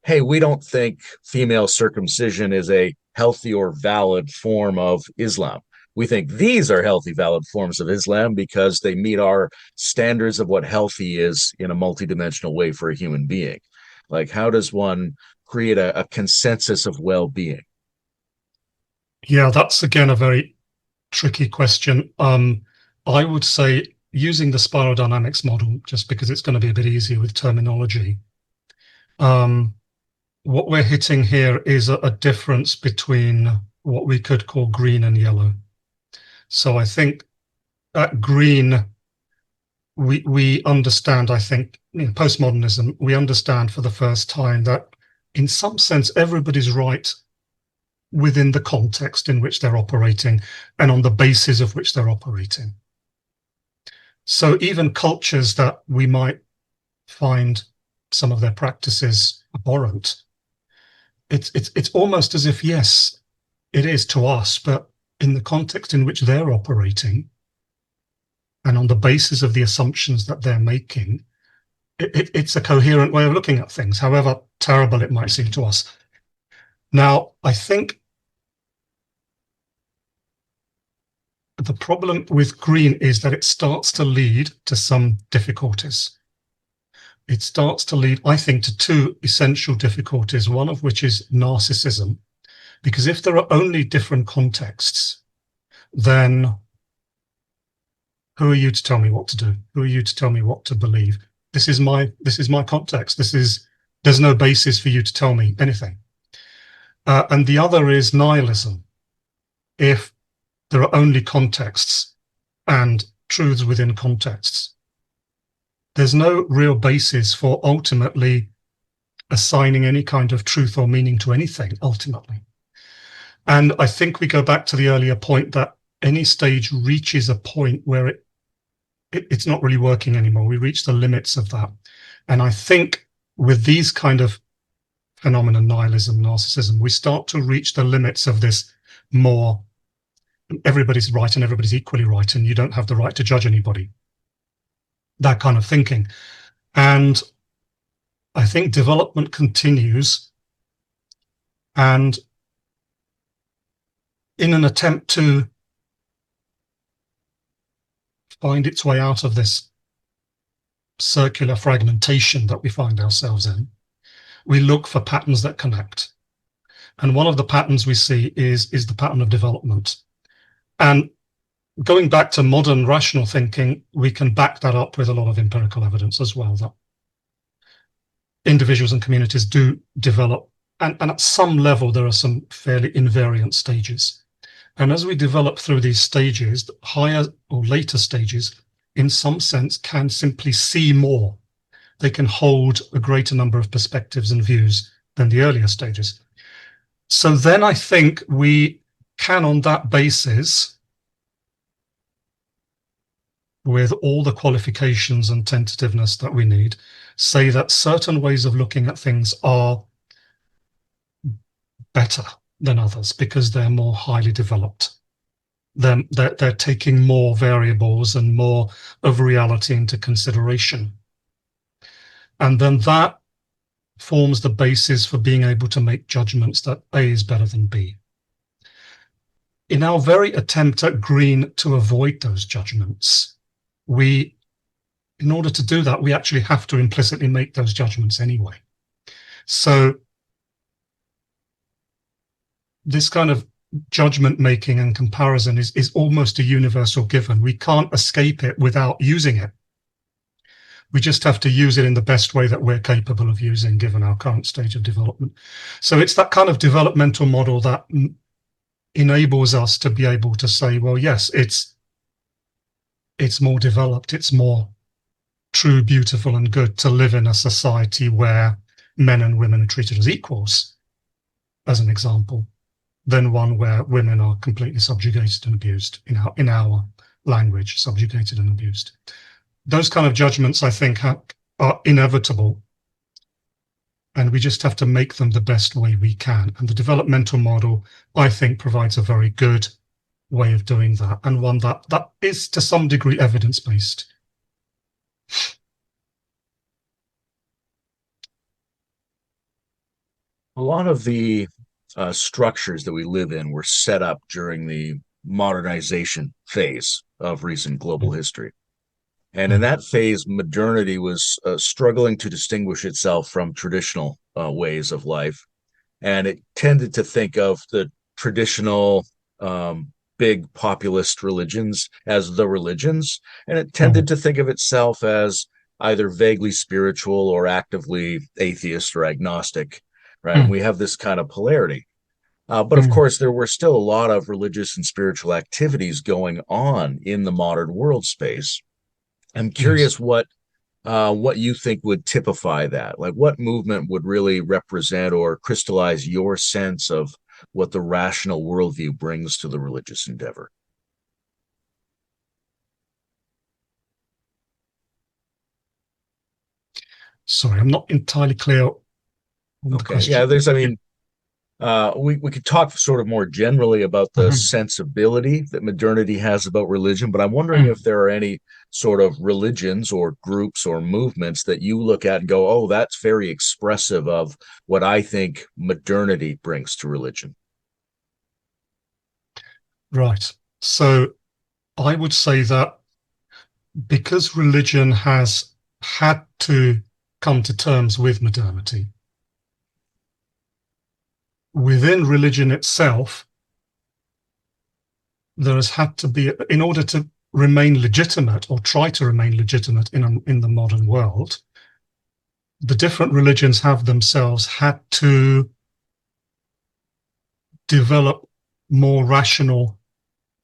hey, we don't think female circumcision is a healthy or valid form of Islam. We think these are healthy, valid forms of Islam because they meet our standards of what healthy is in a multidimensional way for a human being. Like, how does one create a consensus of well being? Yeah, that's again a very tricky question. I would say using the spiral dynamics model, just because it's going to be a bit easier with terminology. Um, what we're hitting here is a difference between what we could call green and yellow. So I think at green, we understand, I think, in postmodernism, we understand for the first time that in some sense, everybody's right within the context in which they're operating and on the basis of which they're operating. So even cultures that we might find some of their practices abhorrent, it's almost as if, yes, it is to us, but in the context in which they're operating and on the basis of the assumptions that they're making, it's a coherent way of looking at things, however terrible it might seem to us. Now, I think the problem with green is that it starts to lead to some difficulties. It starts to lead, I think, to two essential difficulties, one of which is narcissism. Because if there are only different contexts, then who are you to tell me what to do? Who are you to tell me what to believe? This is my context. There's no basis for you to tell me anything. And the other is nihilism. If there are only contexts and truths within contexts, there's no real basis for ultimately assigning any kind of truth or meaning to anything, ultimately. And I think we go back to the earlier point that any stage reaches a point where it's not really working anymore. We reach the limits of that. And I think with these kind of phenomena, nihilism, narcissism, we start to reach the limits of this more everybody's right and everybody's equally right, and you don't have the right to judge anybody. That kind of thinking. And I think development continues. And in an attempt to find its way out of this circular fragmentation that we find ourselves in, we look for patterns that connect. And one of the patterns we see is the pattern of development. And going back to modern rational thinking, we can back that up with a lot of empirical evidence as well, that individuals and communities do develop. And at some level, there are some fairly invariant stages. And as we develop through these stages, higher or later stages, in some sense, can simply see more. They can hold a greater number of perspectives and views than the earlier stages. So then I think we can, on that basis, with all the qualifications and tentativeness that we need, say that certain ways of looking at things are better than others because they're more highly developed. They're taking more variables and more of reality into consideration. And then that forms the basis for being able to make judgments that A is better than B. In our very attempt at green to avoid those judgments, in order to do that, we actually have to implicitly make those judgments anyway. So this kind of judgment making and comparison is almost a universal given. We can't escape it without using it. We just have to use it in the best way that we're capable of using, given our current stage of development. So it's that kind of developmental model that enables us to be able to say, well, yes, it's more developed, it's more true, beautiful, and good to live in a society where men and women are treated as equals, as an example, than one where women are completely subjugated and abused, in our language, subjugated and abused. Those kind of judgments, I think, are inevitable, and we just have to make them the best way we can. And the developmental model, I think, provides a very good way of doing that, and one that is to some degree evidence-based. A lot of the structures that we live in were set up during the modernization phase of recent global history. And in that phase, modernity was struggling to distinguish itself from traditional ways of life. And it tended to think of the traditional big populist religions as the religions. And it tended to think of itself as either vaguely spiritual or actively atheist or agnostic, right? And we have this kind of polarity. But of course, there were still a lot of religious and spiritual activities going on in the modern world space. I'm curious what you think would typify that. Like, what movement would really represent or crystallize your sense of what the rational worldview brings to the religious endeavor? Sorry, I'm not entirely clear on the question. Yeah, we could talk sort of more generally about the sensibility that modernity has about religion, but I'm wondering if there are any sort of religions or groups or movements that you look at and go, oh, that's very expressive of what I think modernity brings to religion. Right. So I would say that because religion has had to come to terms with modernity, within religion itself, there has had to be, in order to remain legitimate or try to remain legitimate in the modern world, the different religions have themselves had to develop more rational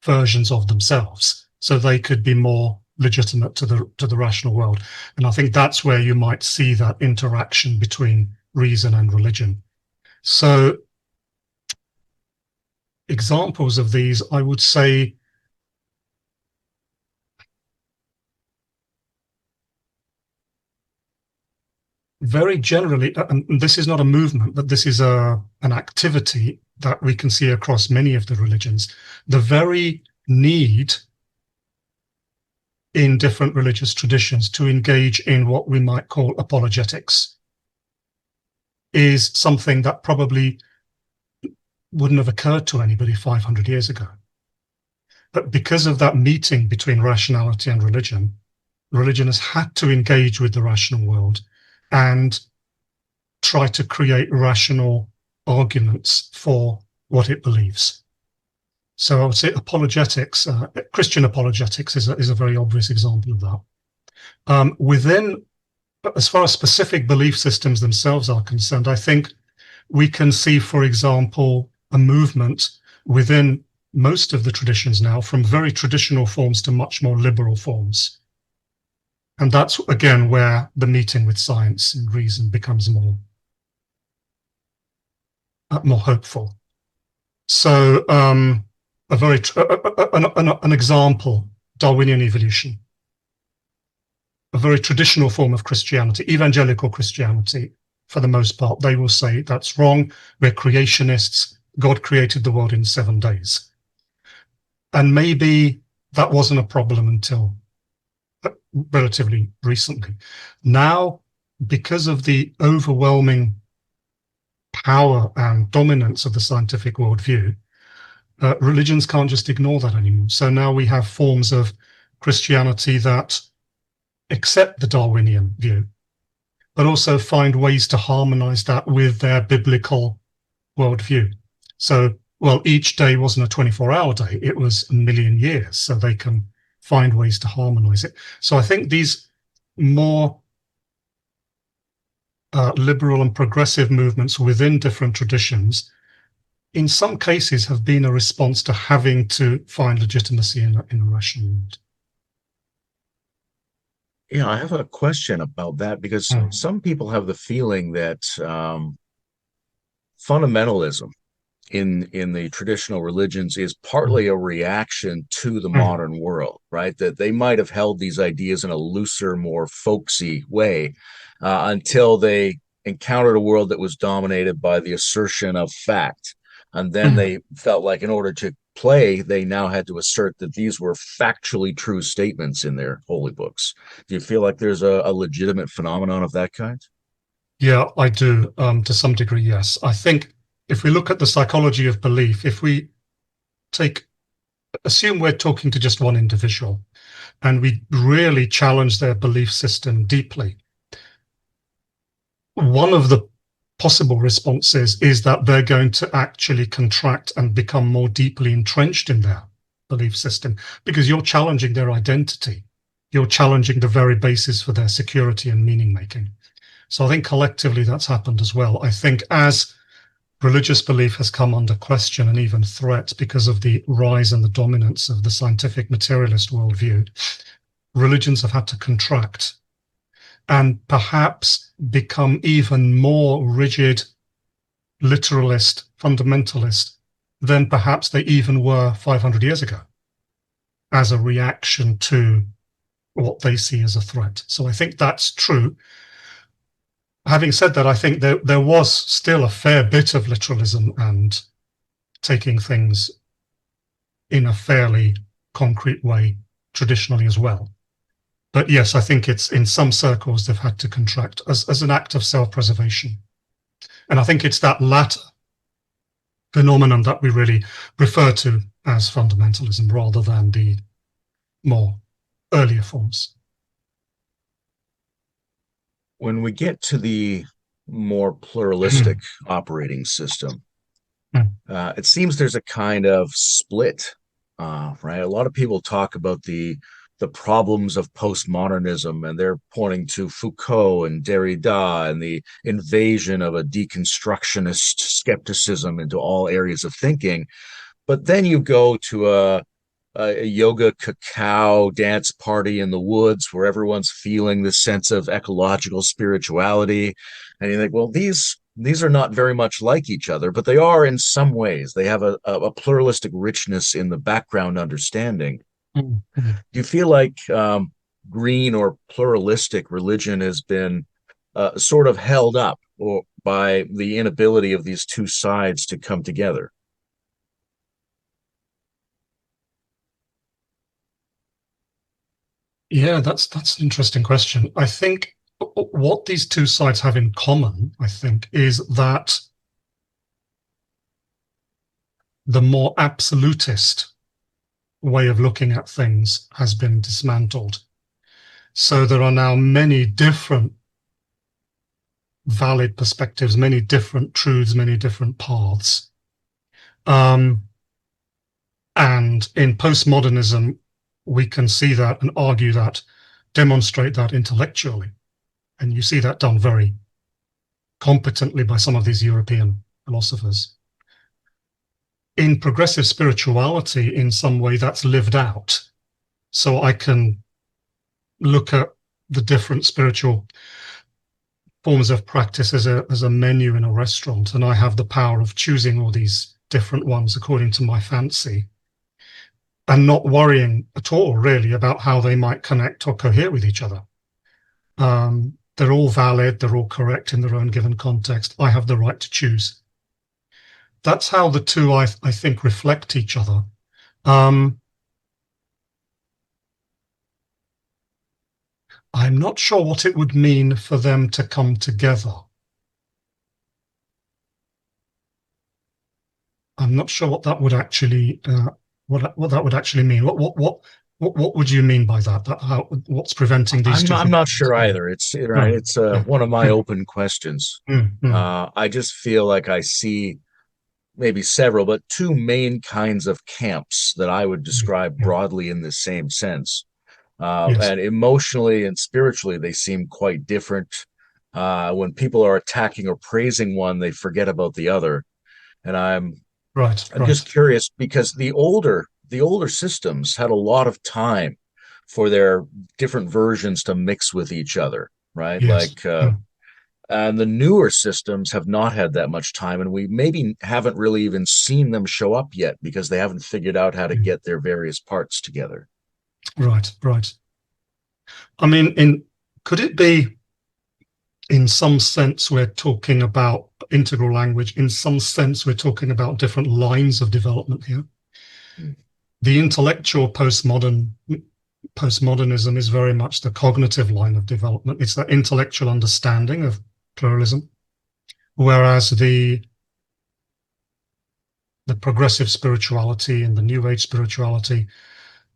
versions of themselves so they could be more legitimate to the rational world. And I think that's where you might see that interaction between reason and religion. So examples of these, I would say, very generally, and this is not a movement, but this is an activity that we can see across many of the religions, the very need in different religious traditions to engage in what we might call apologetics is something that probably wouldn't have occurred to anybody 500 years ago. But because of that meeting between rationality and religion, religion has had to engage with the rational world and try to create rational arguments for what it believes. So I would say apologetics, Christian apologetics is a very obvious example of that. Within, as far as specific belief systems themselves are concerned, I think we can see, for example, a movement within most of the traditions now from very traditional forms to much more liberal forms. And that's, again, where the meeting with science and reason becomes more hopeful. So an example, Darwinian evolution, a very traditional form of Christianity, evangelical Christianity, for the most part, they will say that's wrong, we're creationists, God created the world in 7 days. And maybe that wasn't a problem until relatively recently. Now, because of the overwhelming power and dominance of the scientific worldview, religions can't just ignore that anymore. So now we have forms of Christianity that accept the Darwinian view, but also find ways to harmonize that with their biblical worldview. So Well, each day wasn't a 24-hour day, it was a million years, so they can find ways to harmonize it. So I think these more liberal and progressive movements within different traditions, in some cases, have been a response to having to find legitimacy in a rational world. Yeah, I have a question about that because Mm, some people have the feeling that fundamentalism in the traditional religions is mm, partly a reaction to the mm, modern world, right? That they might have held these ideas in a looser, more folksy way until they encountered a world that was dominated by the assertion of fact. And then mm. they felt like in order to play, they now had to assert that these were factually true statements in their holy books. Do you feel like there's a legitimate phenomenon of that kind? Yeah, I do, to some degree, yes. I think if we look at the psychology of belief, if we take, assume we're talking to just one individual and we really challenge their belief system deeply, one of the possible responses is that they're going to actually contract and become more deeply entrenched in their belief system because you're challenging their identity. You're challenging the very basis for their security and meaning making. So I think collectively that's happened as well. I think as religious belief has come under question and even threat because of the rise and the dominance of the scientific materialist worldview, religions have had to contract and perhaps become even more rigid, literalist, fundamentalist than perhaps they even were 500 years ago as a reaction to what they see as a threat. So I think that's true. Having said that, I think there was still a fair bit of literalism and taking things in a fairly concrete way traditionally as well. But yes, I think it's in some circles they've had to contract as an act of self-preservation. And I think it's that latter phenomenon that we really refer to as fundamentalism rather than the more earlier forms. When we get to the more pluralistic operating system, it seems there's a kind of split, right? A lot of people talk about the problems of postmodernism, and they're pointing to Foucault and Derrida and the invasion of a deconstructionist skepticism into all areas of thinking. But then you go to a yoga cacao dance party in the woods where everyone's feeling this sense of ecological spirituality. And you think, well, these are not very much like each other, but they are in some ways. They have a pluralistic richness in the background understanding. Mm-hmm. Do you feel like green or pluralistic religion has been sort of held up or by the inability of these two sides to come together? Yeah, that's an interesting question. I think what these two sides have in common, I think, is that the more absolutist way of looking at things has been dismantled. So there are now many different valid perspectives, many different truths, many different paths. Um, and in postmodernism, we can see that and argue that, demonstrate that intellectually. And you see that done very competently by some of these European philosophers. In progressive spirituality, in some way, that's lived out. So I can look at the different spiritual forms of practice as a menu in a restaurant, and I have the power of choosing all these different ones according to my fancy and not worrying at all really about how they might connect or cohere with each other. They're all valid, they're all correct in their own given context. I have the right to choose. That's how the two, I think, reflect each other. Um, I'm not sure what it would mean for them to come together. I'm not sure what that would actually what that would actually mean. What would you mean by that? That how what's preventing these two I'm from not coming sure together? either. It's right. Mm, It's mm, one of my mm, open questions. mm, mm, I just feel like I see maybe several, but two main kinds of camps that I would describe Yeah. broadly in the same sense. Yes. And emotionally and spiritually, they seem quite different. When people are attacking or praising one, they forget about the other. And Right. I'm Right. just curious because the older systems had a lot of time for their different versions to mix with each other, right? Yes. Like Mm. and the newer systems have not had that much time, and we maybe haven't really even seen them show up yet because they haven't figured out how to Yeah. get their various parts together. Right. Right. I mean, in could it be in some sense we're talking about integral language? In some sense, we're talking about different lines of development here. Mm. The intellectual postmodernism is very much the cognitive line of development. It's that intellectual understanding of pluralism, whereas the progressive spirituality and the new age spirituality,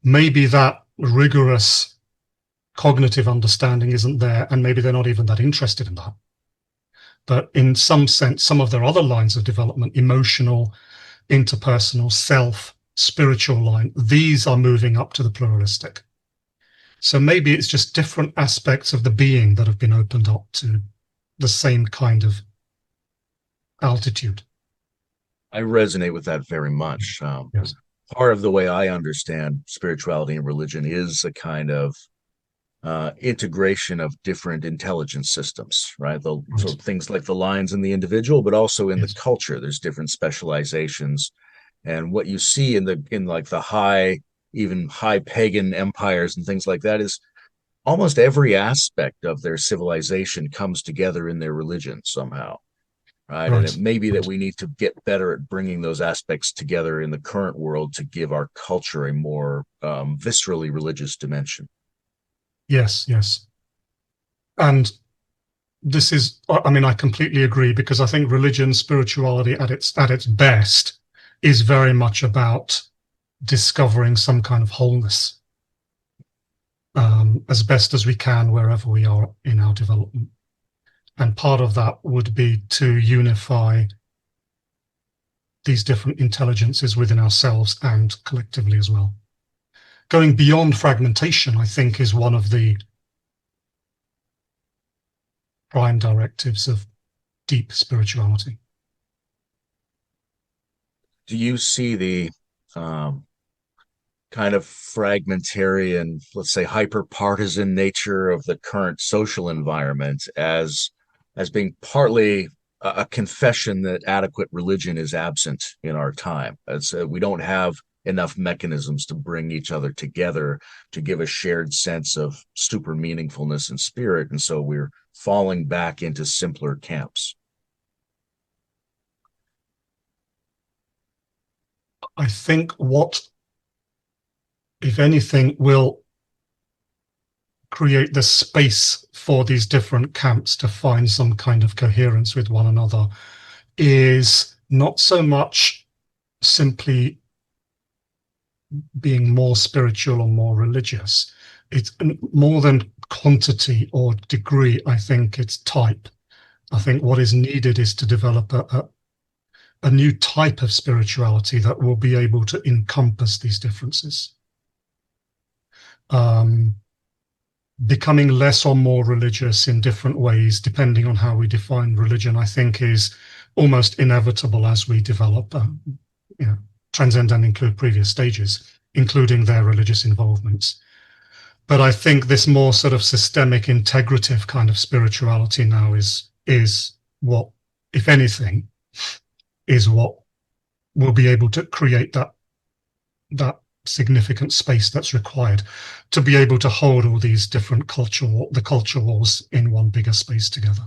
maybe that rigorous cognitive understanding isn't there, and maybe they're not even that interested in that. But in some sense, some of their other lines of development, emotional, interpersonal, self, spiritual line, these are moving up to the pluralistic. So maybe it's just different aspects of the being that have been opened up to the same kind of altitude. I resonate with that very much. Yes. Part of the way I understand spirituality and religion is a kind of integration of different intelligence systems, right? So Right. things like the lines in the individual, but also in the Yes. culture, there's different specializations. And what you see in like the even high pagan empires and things like that is almost every aspect of their civilization comes together in their religion somehow, right? And it Right. may be that Right. we need to get better at bringing those aspects together in the current world to give our culture a more viscerally religious dimension. Yes. Yes. And this is, I mean, I completely agree because I think religion, spirituality at its best is very much about discovering some kind of wholeness, as best as we can wherever we are in our development. And part of that would be to unify these different intelligences within ourselves and collectively as well. Going beyond fragmentation, I think, is one of the prime directives of deep spirituality. Do you see the um, kind of fragmentarian, let's say hyper partisan nature of the current social environment as being partly a confession that adequate religion is absent in our time? As we don't have enough mechanisms to bring each other together to give a shared sense of super meaningfulness and spirit, and so we're falling back into simpler camps. I think what, if anything, will create the space for these different camps to find some kind of coherence with one another is not so much simply being more spiritual or more religious. It's more than quantity or degree. I think it's type. I think what is needed is to develop a new type of spirituality that will be able to encompass these differences. Um, Becoming less or more religious in different ways, depending on how we define religion, I think is almost inevitable as we develop, you know, transcend and include previous stages, including their religious involvements. But I think this more sort of systemic, integrative kind of spirituality now is what, if anything, is what will be able to create that significant space that's required to be able to hold all these different the culture wars in one bigger space together.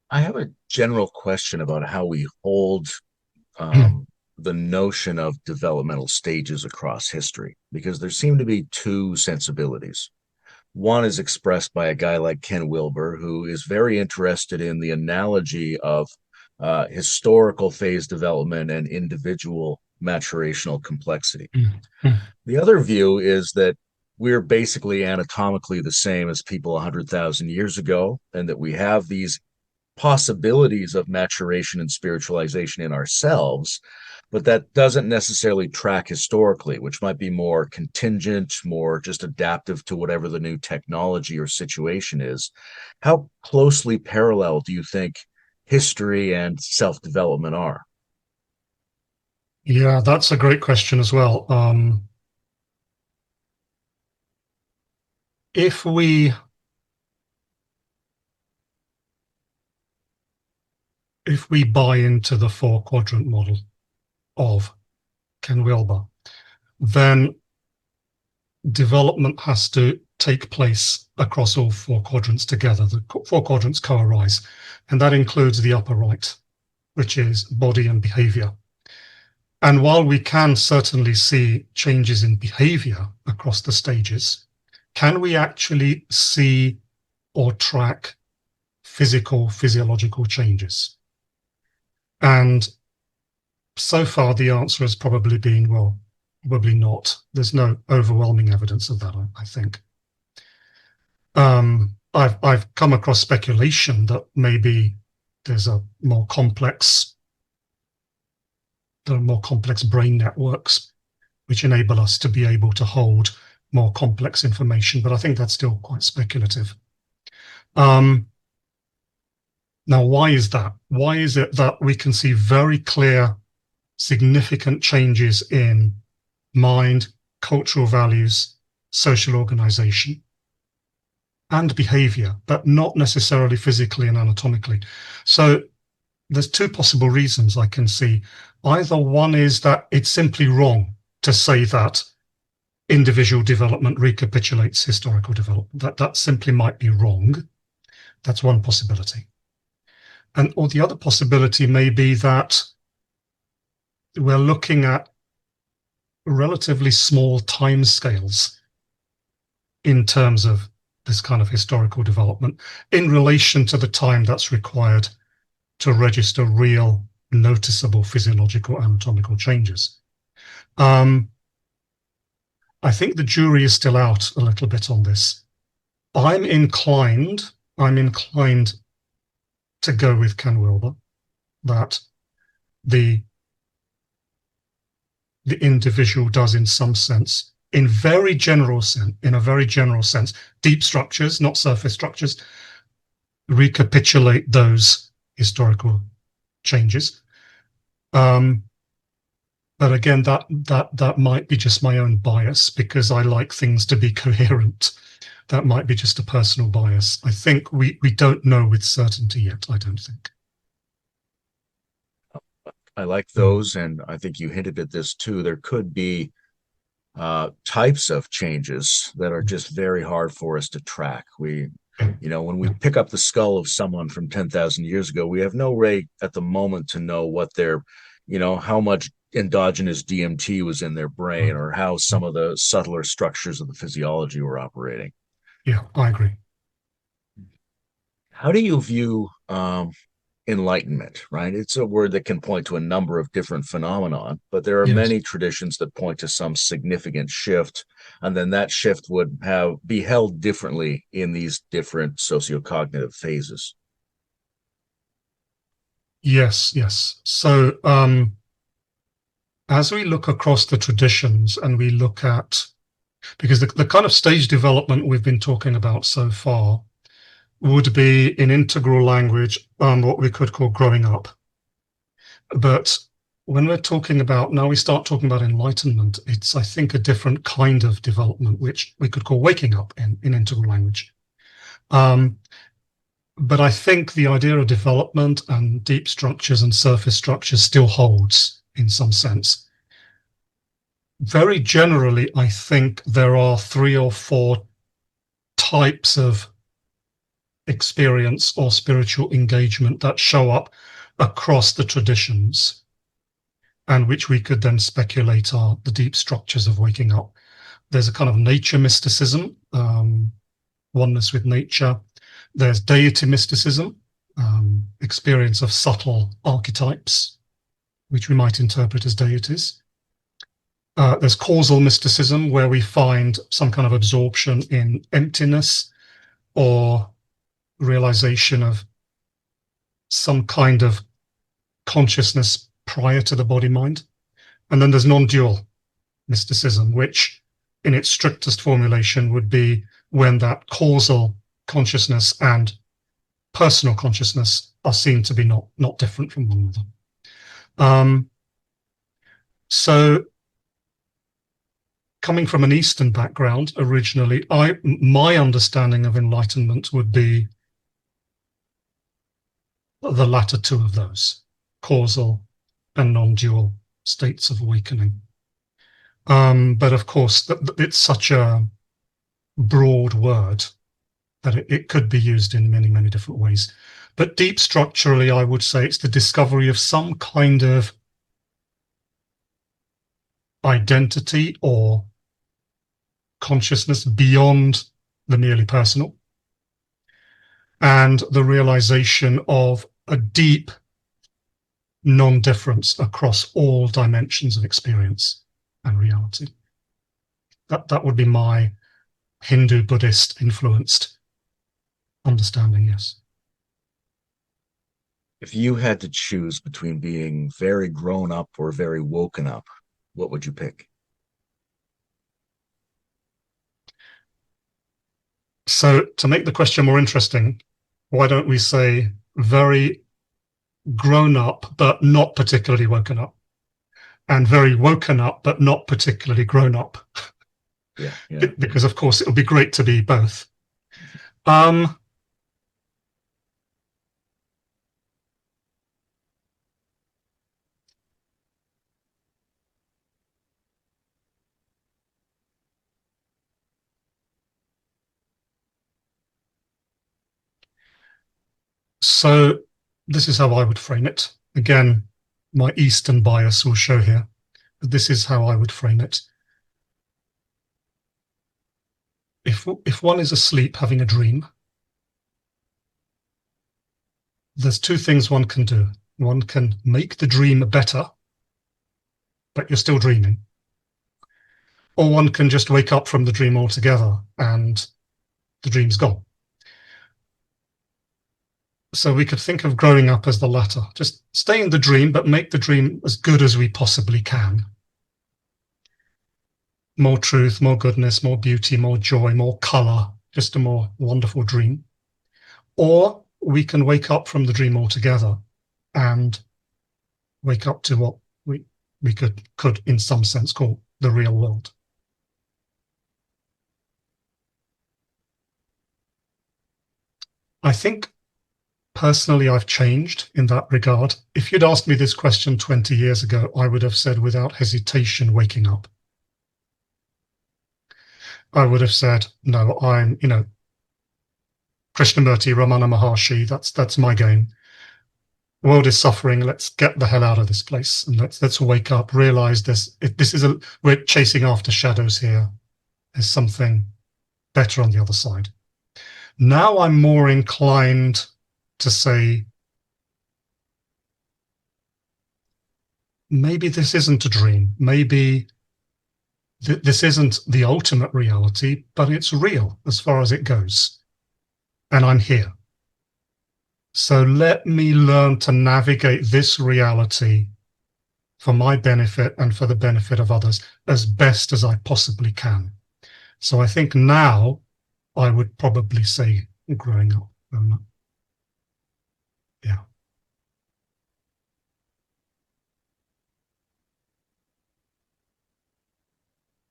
I have a general question about how we hold um, the notion of developmental stages across history, because there seem to be two sensibilities. One is expressed by a guy like Ken Wilber, who is very interested in the analogy of historical phase development and individual maturational complexity. The other view is that we're basically anatomically the same as people 100,000 years ago, and that we have these possibilities of maturation and spiritualization in ourselves, but that doesn't necessarily track historically, which might be more contingent, more just adaptive to whatever the new technology or situation is. How closely parallel do you think history and self-development are? Yeah, that's a great question as well. If we buy into the four quadrant model of Ken Wilber, then development has to take place across all four quadrants together. The four quadrants co-arise, and that includes the upper right, which is body and behavior. And while we can certainly see changes in behavior across the stages, can we actually see or track physiological changes? And so far, the answer has probably been, well, probably not. There's no overwhelming evidence of that, I think. I've come across speculation that maybe there's there are more complex brain networks which enable us to be able to hold more complex information, but I think that's still quite speculative. Now, why is that? Why is it that we can see very clear, significant changes in mind, cultural values, social organization, and behavior, but not necessarily physically and anatomically? So there's two possible reasons I can see. Either one is that it's simply wrong to say that individual development recapitulates historical development. That simply might be wrong. That's one possibility. Or the other possibility may be that we're looking at relatively small timescales in terms of this kind of historical development in relation to the time that's required to register real, noticeable physiological anatomical changes. I think the jury is still out a little bit on this. I'm inclined to go with Ken Wilber that the individual does, in some sense, in a very general sense, deep structures, not surface structures, recapitulate those historical changes. But again, that might be just my own bias because I like things to be coherent. That might be just a personal bias. I think we don't know with certainty yet, I don't think. I like those, and I think you hinted at this too. There could be types of changes that are just very hard for us to track. When we pick up the skull of someone from 10,000 years ago, we have no way at the moment to know what how much endogenous DMT was in their brain or how some of the subtler structures of the physiology were operating. Yeah, I agree. How do you view enlightenment, right? It's a word that can point to a number of different phenomenon, but there are Yes. many traditions that point to some significant shift, and then that shift would be held differently in these different sociocognitive phases. Yes. So as we look across the traditions and we look at, because the kind of stage development we've been talking about so far would be in integral language, what we could call growing up. But when we're talking about, now we start talking about enlightenment, it's, I think, a different kind of development, which we could call waking up in integral language. But I think the idea of development and deep structures and surface structures still holds in some sense. Very generally, I think there are 3 or 4 types of experience or spiritual engagement that show up across the traditions and which we could then speculate are the deep structures of waking up. There's a kind of nature mysticism, oneness with nature. There's deity mysticism, experience of subtle archetypes, which we might interpret as deities. There's causal mysticism, where we find some kind of absorption in emptiness or realization of some kind of consciousness prior to the body-mind. And then there's non-dual mysticism, which in its strictest formulation would be when that causal consciousness and personal consciousness are seen to be not different from one another. So coming from an Eastern background originally, my understanding of enlightenment would be the latter two of those, causal and non-dual states of awakening. But of course, it's such a broad word that it could be used in many, many different ways. But deep structurally, I would say it's the discovery of some kind of identity or consciousness beyond the merely personal, and the realization of a deep non-difference across all dimensions of experience and reality. That would be my Hindu Buddhist influenced understanding, yes. If you had to choose between being very grown up or very woken up, what would you pick? So to make the question more interesting, why don't we say very grown up, but not particularly woken up, and very woken up, but not particularly grown up? Yeah, yeah. Because of course it would be great to be both. Um, so this is how I would frame it. Again, my Eastern bias will show here, but this is how I would frame it. If one is asleep having a dream, there's two things one can do. One can make the dream better, but you're still dreaming. Or one can just wake up from the dream altogether and the dream's gone. So we could think of growing up as the latter. Just stay in the dream, but make the dream as good as we possibly can. More truth, more goodness, more beauty, more joy, more color, just a more wonderful dream. Or we can wake up from the dream altogether and wake up to what we could in some sense call the real world. I think personally I've changed in that regard. If you'd asked me this question 20 years ago, I would have said without hesitation, waking up. I would have said, no, I'm, Krishnamurti, Ramana Maharshi, that's my game. The world is suffering. Let's get the hell out of this place and let's wake up, realize we're chasing after shadows here. There's something better on the other side. Now I'm more inclined to say, maybe this isn't a dream. Maybe this isn't the ultimate reality, but it's real as far as it goes. And I'm here. So let me learn to navigate this reality for my benefit and for the benefit of others as best as I possibly can. So I think now I would probably say growing up. Yeah.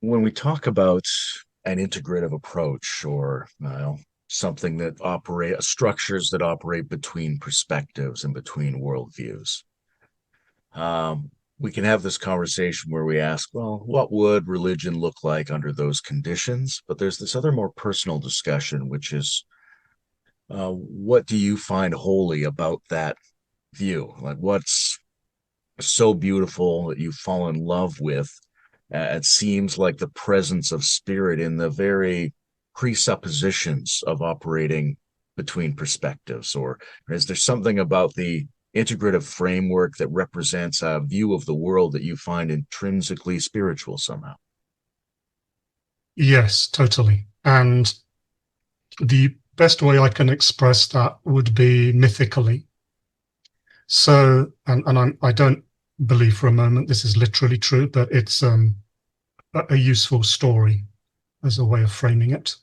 When we talk about an integrative approach or something that structures that operate between perspectives and between worldviews, we can have this conversation where we ask, well, what would religion look like under those conditions? But there's this other more personal discussion, which is, what do you find holy about that view? Like, what's so beautiful that you fall in love with? It seems like the presence of spirit in the very presuppositions of operating between perspectives, or is there something about the integrative framework that represents a view of the world that you find intrinsically spiritual somehow? Yes, totally. And the best way I can express that would be mythically. So, I don't believe for a moment this is literally true, but it's a useful story as a way of framing it.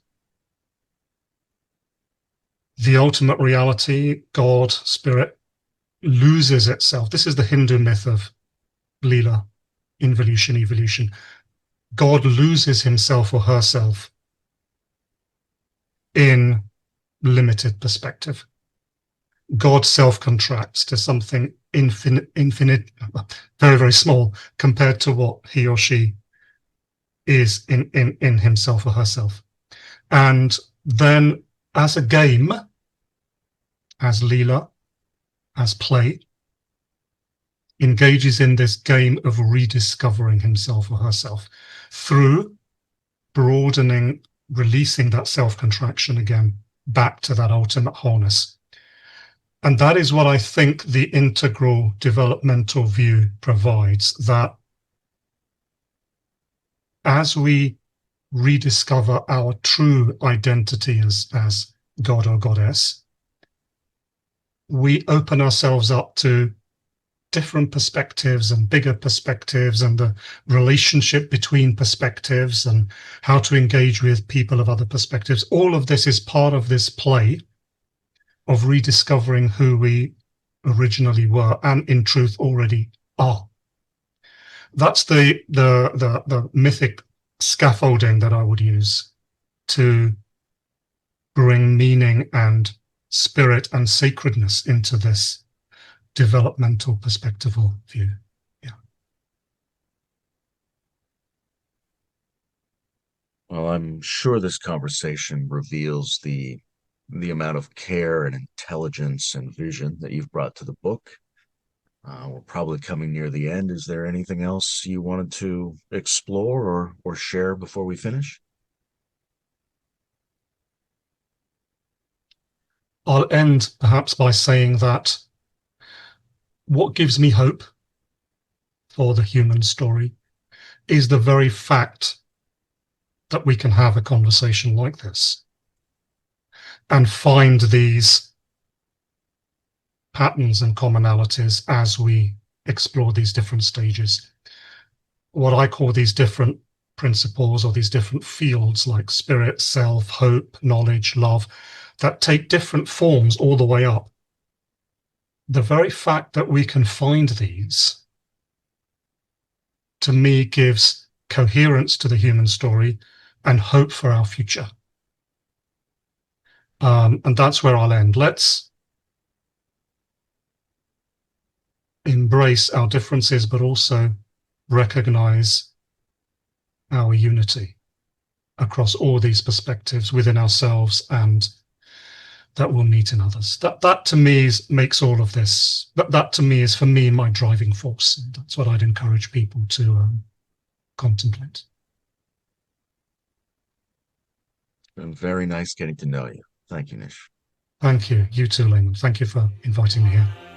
The ultimate reality, God, spirit, loses itself. This is the Hindu myth of Leela, involution, evolution. God loses himself or herself in limited perspective. God self-contracts to something infinite, very, very small compared to what he or she is in himself or herself. And then as a game, as Leela, as play, engages in this game of rediscovering himself or herself through broadening, releasing that self-contraction again back to that ultimate wholeness. And that is what I think the integral developmental view provides, that as we rediscover our true identity as God or goddess, we open ourselves up to different perspectives and bigger perspectives, and the relationship between perspectives and how to engage with people of other perspectives. All of this is part of this play of rediscovering who we originally were and in truth already are. That's the mythic scaffolding that I would use to bring meaning and spirit and sacredness into this developmental perspectival view. Yeah. Well, I'm sure this conversation reveals the amount of care and intelligence and vision that you've brought to the book. We're probably coming near the end. Is there anything else you wanted to explore or share before we finish? I'll end perhaps by saying that what gives me hope for the human story is the very fact that we can have a conversation like this and find these patterns and commonalities as we explore these different stages. What I call these different principles or these different fields, like spirit, self, hope, knowledge, love, that take different forms all the way up. The very fact that we can find these, to me, gives coherence to the human story and hope for our future. And that's where I'll end. Let's embrace our differences, but also recognize our unity across all these perspectives within ourselves and that we'll meet in others. That to me makes all of this, that to me is, for me, my driving force. And that's what I'd encourage people to contemplate. Been very nice getting to know you. Thank you, Nish. Thank you. You too, Layman. Thank you for inviting me here.